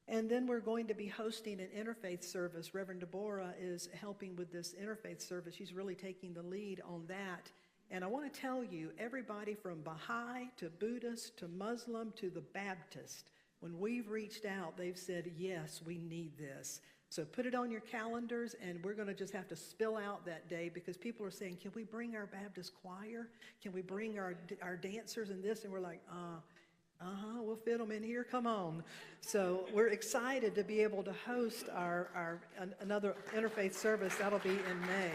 And then we're going to be hosting an interfaith service. Reverend Deborah is helping with this interfaith service. She's really taking the lead on that. And I want to tell you, everybody from Baha'i to Buddhist to Muslim to the Baptist, when we've reached out, they've said, yes, we need this. So put it on your calendars, and we're going to just have to spill out that day, because people are saying, can we bring our Baptist choir? Can we bring our dancers and this? And we're like, we'll fit them in here, come on. So we're excited to be able to host another interfaith service. That'll be in May.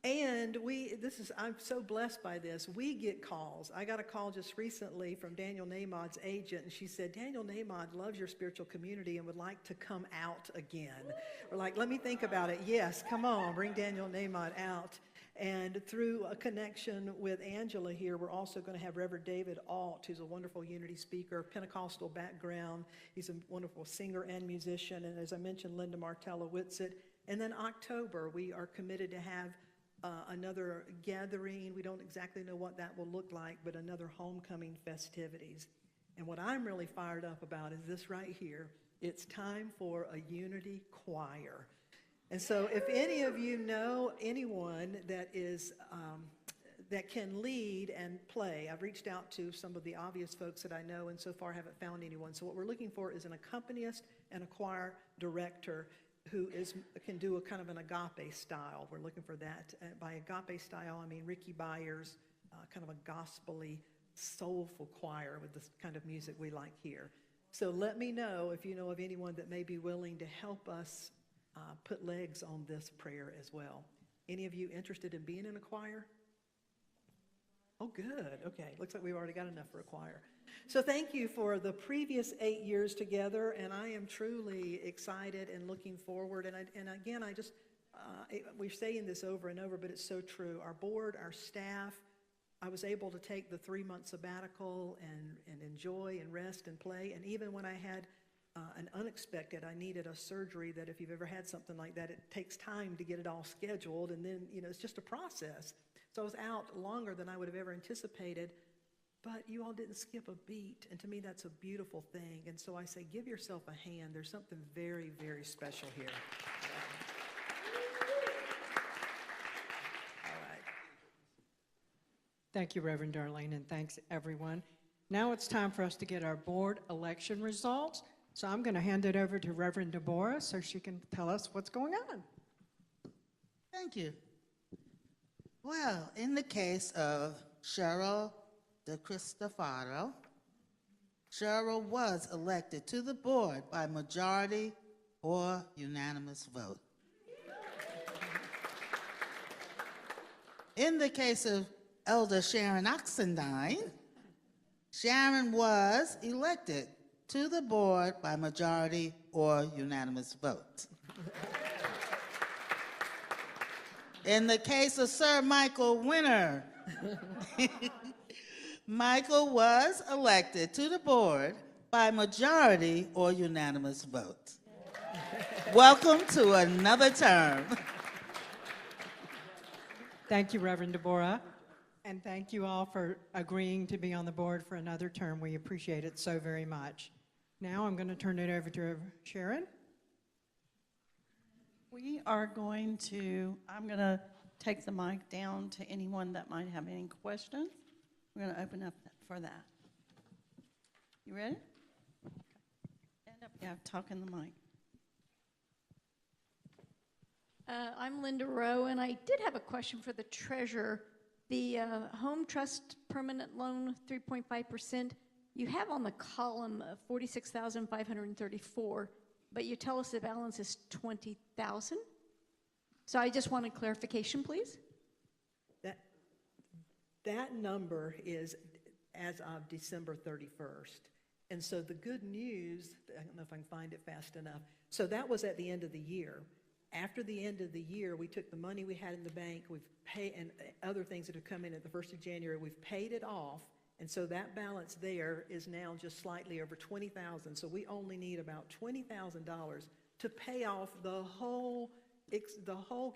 And I'm so blessed by this. We get calls. I got a call just recently from Daniel Nahmod's agent, and she said, Daniel Nahmod loves your spiritual community and would like to come out again. We're like, let me think about it. Yes, come on, bring Daniel Nahmod out. And through a connection with Angela here, we're also going to have Reverend David Alt, who's a wonderful Unity speaker, Pentecostal background. He's a wonderful singer and musician. And as I mentioned, Linda Martello Whitsitt. And then October, we are committed to have another gathering. We don't exactly know what that will look like, but another homecoming festivities. And what I'm really fired up about is this right here. It's time for a Unity choir. And so if any of you know anyone that is that can lead and play, I've reached out to some of the obvious folks that I know, and so far haven't found anyone. So what we're looking for is an accompanist and a choir director who can do a kind of an agape style. We're looking for that. By agape style, I mean Ricky Byers, kind of a gospel-y, soulful choir with this kind of music we like here. So let me know if you know of anyone that may be willing to help us put legs on this prayer as well. Any of you interested in being in a choir? Oh, good. Okay. Looks like we've already got enough for a choir. So thank you for the previous 8 years together, and I am truly excited and looking forward. And again, we're saying this over and over, but it's so true. Our board, our staff, I was able to take the 3-month sabbatical and enjoy and rest and play. And even when I had an unexpected, I needed a surgery that if you've ever had something like that, it takes time to get it all scheduled, and then, it's just a process. So I was out longer than I would have ever anticipated, but you all didn't skip a beat, and to me that's a beautiful thing. And so I say, give yourself a hand. There's something very, very special here. All right. Thank you, Reverend Darlene, and thanks, everyone. Now it's time for us to get our board election results. So I'm going to hand it over to Reverend Deborah so she can tell us what's going on. Thank you. Well, in the case of Cheryl DeCristofaro, Cheryl was elected to the board by majority or unanimous vote. In the case of Elder Sharon Oxendine, Sharon was elected to the board by majority or unanimous vote. In the case of Sir Michael Winter, Michael was elected to the board by majority or unanimous vote. Welcome to another term. Thank you, Reverend Deborah. And thank you all for agreeing to be on the board for another term. We appreciate it so very much. Now I'm going to turn it over to Sharon. I'm going to take the mic down to anyone that might have any questions. We're going to open up for that. You ready? Stand up, yeah, talk in the mic. I'm Linda Rowe, and I did have a question for the treasurer. The home trust permanent loan, 3.5%, you have on the column $46,534, but you tell us the balance is $20,000. So I just wanted clarification, please. That number is as of December 31st. And so the good news, I don't know if I can find it fast enough. So that was at the end of the year. After the end of the year, we took the money we had in the bank, we've paid, and other things that have come in at the 1st of January, we've paid it off. And so that balance there is now just slightly over $20,000. So we only need about $20,000 to pay off the whole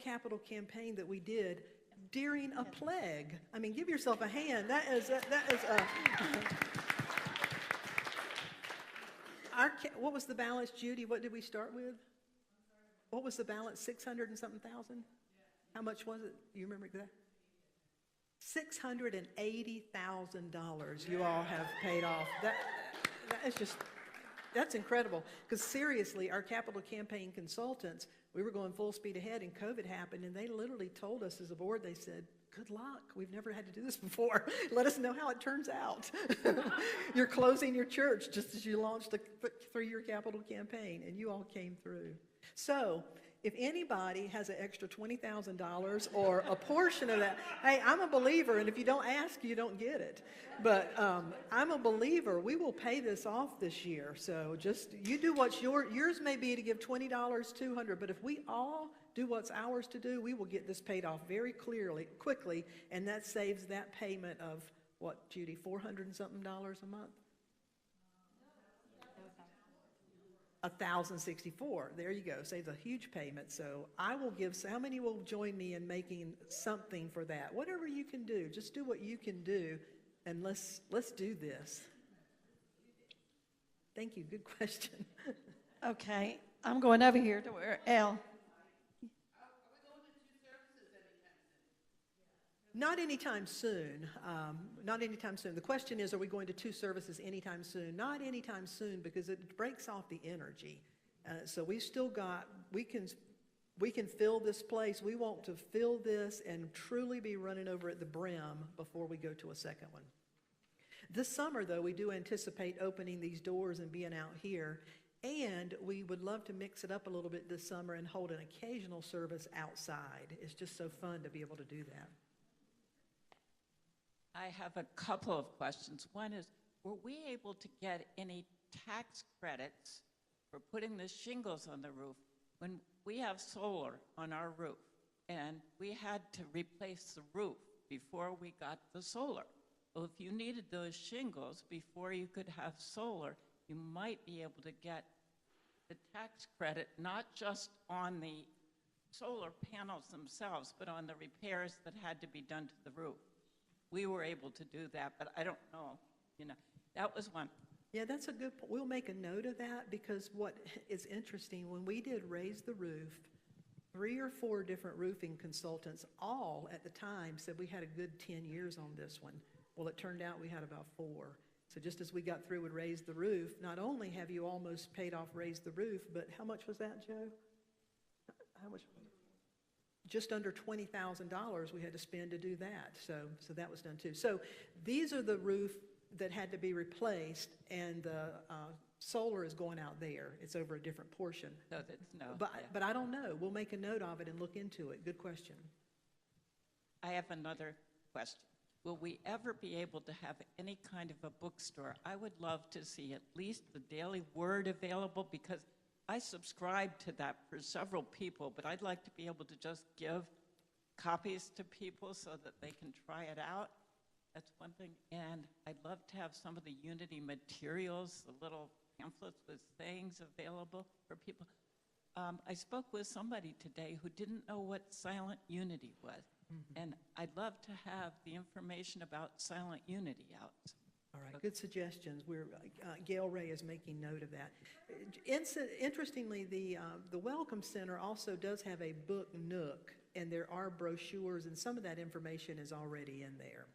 capital campaign that we did during a plague. I mean, give yourself a hand. That is what was the balance, Judy? What did we start with? What was the balance? 600 and something thousand? How much was it? You remember exactly? $680,000 you all have paid off. That is just, that's incredible. Because seriously, our capital campaign consultants, we were going full speed ahead and COVID happened, and they literally told us as a board, they said, good luck. We've never had to do this before. Let us know how it turns out. You're closing your church just as you launched the 3-year capital campaign, and you all came through. So if anybody has an extra $20,000 or a portion of that, hey, I'm a believer, and if you don't ask, you don't get it. But I'm a believer. We will pay this off this year. So just, you do what's yours may be to give $20, $200, but if we all do what's ours to do, we will get this paid off very quickly, and that saves that payment of, what, Judy, $400 and something a month? $1,064. There you go. Saves a huge payment. So I will give. How many will join me in making something for that? Whatever you can do, just do what you can do, and let's do this. Thank you. Good question. Okay, I'm going over here to where Al. Not anytime soon. Not anytime soon. The question is, are we going to 2 services anytime soon? Not anytime soon, because it breaks off the energy. So we've still got, we can fill this place. We want to fill this and truly be running over at the brim before we go to a second one. This summer, though, we do anticipate opening these doors and being out here. And we would love to mix it up a little bit this summer and hold an occasional service outside. It's just so fun to be able to do that. I have a couple of questions. One is, were we able to get any tax credits for putting the shingles on the roof when we have solar on our roof? And we had to replace the roof before we got the solar. Well, if you needed those shingles before you could have solar, you might be able to get the tax credit, not just on the solar panels themselves, but on the repairs that had to be done to the roof. We were able to do that, but I don't know, that was one. Yeah, that's a good point. We'll make a note of that, because what is interesting, when we did Raise the Roof, 3 or 4 different roofing consultants all at the time said we had a good 10 years on this one. Well, it turned out we had about 4. So just as we got through with Raise the Roof, not only have you almost paid off Raise the Roof, but how much was that, Joe? How much? Just under $20,000 we had to spend to do that. So that was done too. So these are the roof that had to be replaced, and the solar is going out there. It's over a different portion. So that's no. But I don't know. We'll make a note of it and look into it. Good question. I have another question. Will we ever be able to have any kind of a bookstore? I would love to see at least the Daily Word available, because I subscribe to that for several people, but I'd like to be able to just give copies to people so that they can try it out. That's one thing. And I'd love to have some of the Unity materials, the little pamphlets with things available for people. I spoke with somebody today who didn't know what Silent Unity was. And I'd love to have the information about Silent Unity out. All right, good suggestions. Gail Ray is making note of that. Interestingly, the Welcome Center also does have a book nook, and there are brochures, and some of that information is already in there.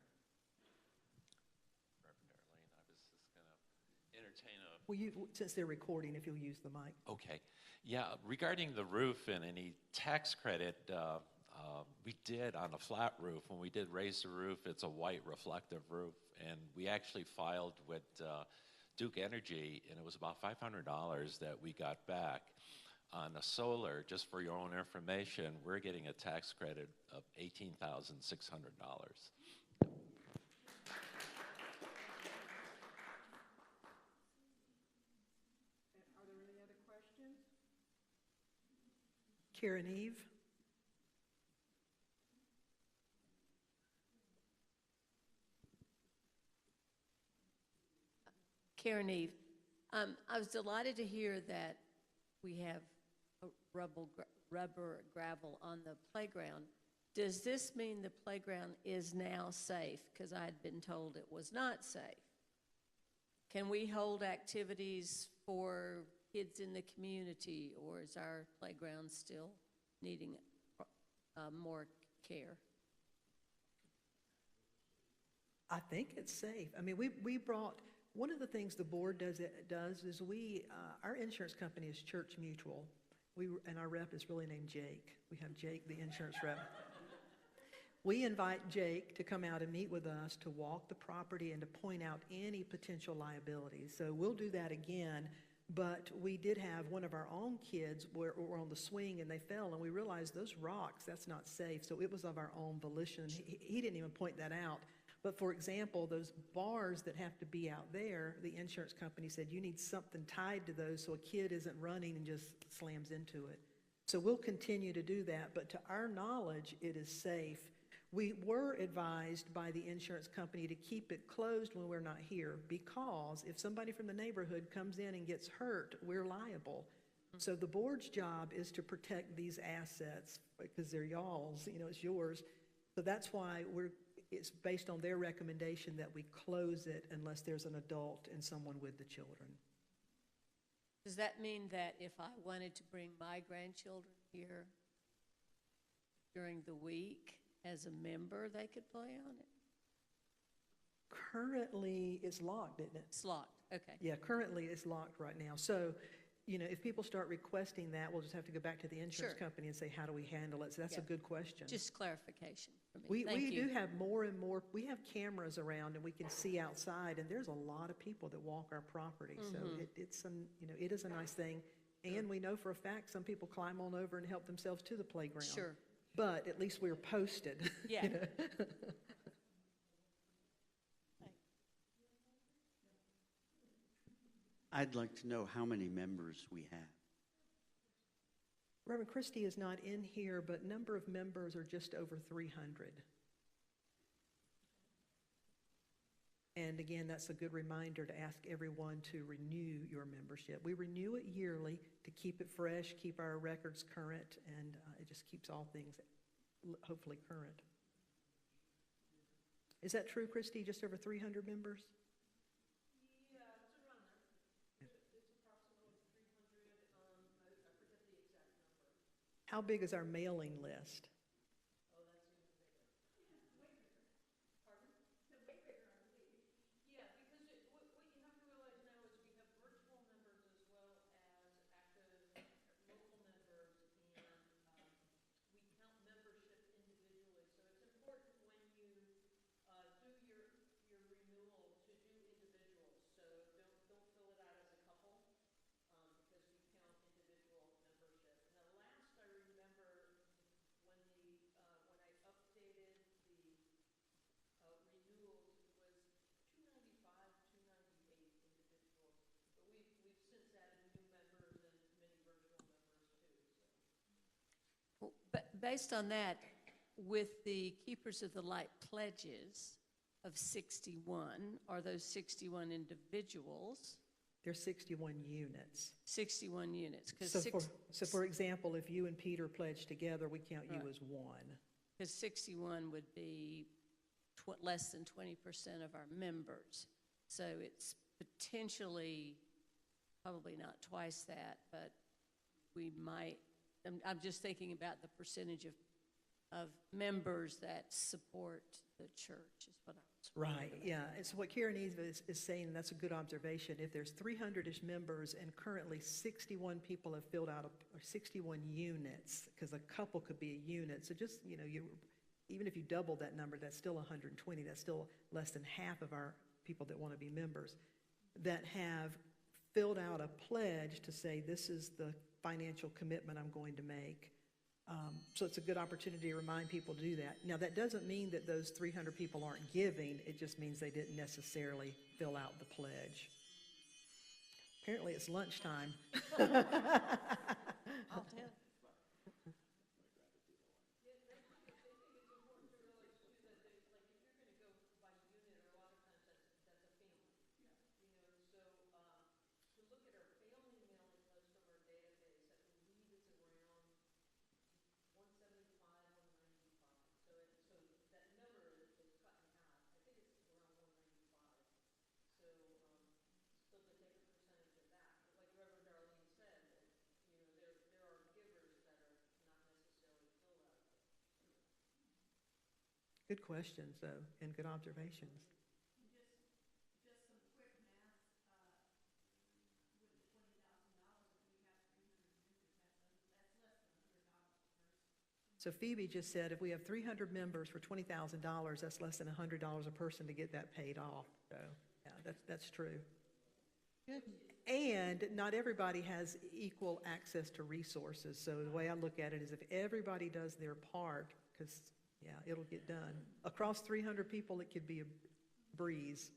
Well, since they're recording, if you'll use the mic. Okay. Yeah, regarding the roof and any tax credit, we did on a flat roof. When we did raise the roof, it's a white reflective roof. And we actually filed with Duke Energy, and it was about $500 that we got back. On a solar, just for your own information, we're getting a tax credit of $18,600. Karen Eve? Karen Eve. I was delighted to hear that we have rubber gravel on the playground. Does this mean the playground is now safe? Because I had been told it was not safe. Can we hold activities for kids in the community, or is our playground still needing more care? I think it's safe. I mean, we brought, one of the things the board does is our insurance company is Church Mutual. And our rep is really named Jake. We have Jake, the insurance rep. We invite Jake to come out and meet with us to walk the property and to point out any potential liabilities. So we'll do that again. But we did have one of our own kids were on the swing and they fell, and we realized those rocks, that's not safe. So it was of our own volition. He didn't even point that out. But for example, those bars that have to be out there, the insurance company said you need something tied to those so a kid isn't running and just slams into it. So we'll continue to do that, but to our knowledge, it is safe. We were advised by the insurance company to keep it closed when we're not here, because if somebody from the neighborhood comes in and gets hurt, we're liable. So the board's job is to protect these assets because they're y'all's, it's yours. So that's why it's based on their recommendation that we close it unless there's an adult and someone with the children. Does that mean that if I wanted to bring my grandchildren here during the week as a member, they could play on it? Currently, it's locked, isn't it? It's locked, okay. Yeah, currently it's locked right now. So, if people start requesting that, we'll just have to go back to the insurance company and say, how do we handle it? So that's a good question. Just clarification for me. We do have more and more, we have cameras around and we can see outside, and there's a lot of people that walk our property. So it is a nice thing. And we know for a fact some people climb on over and help themselves to the playground. Sure. But at least we're posted. Yeah. I'd like to know how many members we have. Reverend Christie is not in here, but number of members are just over 300. And again, that's a good reminder to ask everyone to renew your membership. We renew it yearly to keep it fresh, keep our records current, and it just keeps all things hopefully current. Is that true, Christy? Just over 300 members? Yeah, it's around there. It's approximately 300. I forget the exact number. How big is our mailing list? When the based on that, with the Keepers of the Light pledges of 61, are those 61 individuals? There's 61 units. 61 units. So for example, if you and Peter pledge together, we count you Right. as one. Because 61 would be less than 20% of our members. So it's potentially, probably not twice that, but we might, I'm just thinking about the percentage of members that support the church is what I was Right, wondering about. yeah. And so what Karen Eve is saying, and that's a good observation, if there's 300-ish members and currently 61 people have filled out, or 61 units, because a couple could be a unit, so just, even if you double that number, that's still 120, that's still less than half of our people that want to be members, that have filled out a pledge to say, this is the financial commitment I'm going to make. So it's a good opportunity to remind people to do that. Now, that doesn't mean that those 300 people aren't giving. It just means they didn't necessarily fill out the pledge. Apparently, it's lunchtime. I'll tell. Good questions, though, and good observations. So Phoebe just said if we have 300 members for $20,000, that's less than $100 a person to get that paid off. So, yeah, that's true. Good. And not everybody has equal access to resources. So the way I look at it is if everybody does their part, because, yeah, it'll get done. Across 300 people, it could be a breeze.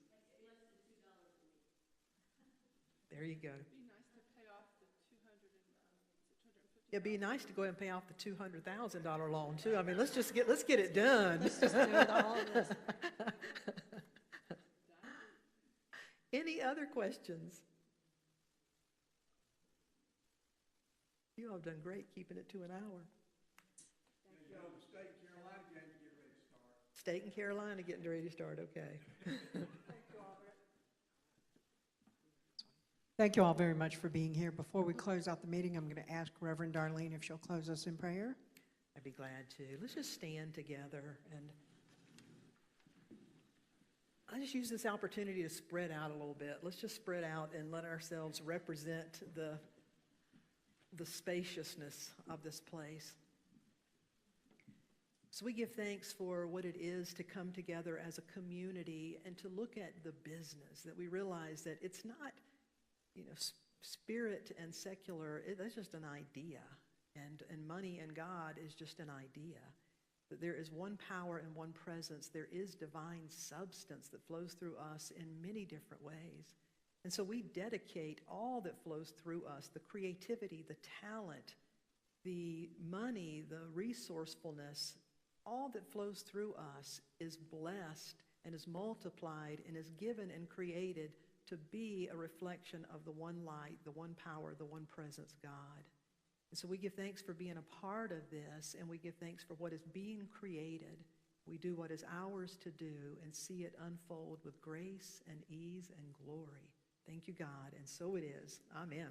There you go. It'd be nice to go ahead and pay off the $200,000 loan too. I mean, let's get it done. Let's just do it all this. Any other questions? You all have done great keeping it to an hour. State and Carolina getting ready to start, okay. Thank you all very much for being here. Before we close out the meeting, I'm going to ask Reverend Darlene if she'll close us in prayer. I'd be glad to. Let's just stand together, and I just use this opportunity to spread out a little bit. Let's just spread out and let ourselves represent the spaciousness of this place. So we give thanks for what it is to come together as a community and to look at the business, that we realize that it's not, spirit and secular, that's just an idea. And money and God is just an idea. That there is one power and one presence. There is divine substance that flows through us in many different ways. And so we dedicate all that flows through us, the creativity, the talent, the money, the resourcefulness, all that flows through us is blessed and is multiplied and is given and created to be a reflection of the one light, the one power, the one presence, God. And so we give thanks for being a part of this, and we give thanks for what is being created. We do what is ours to do and see it unfold with grace and ease and glory. Thank you, God, and so it is. Amen.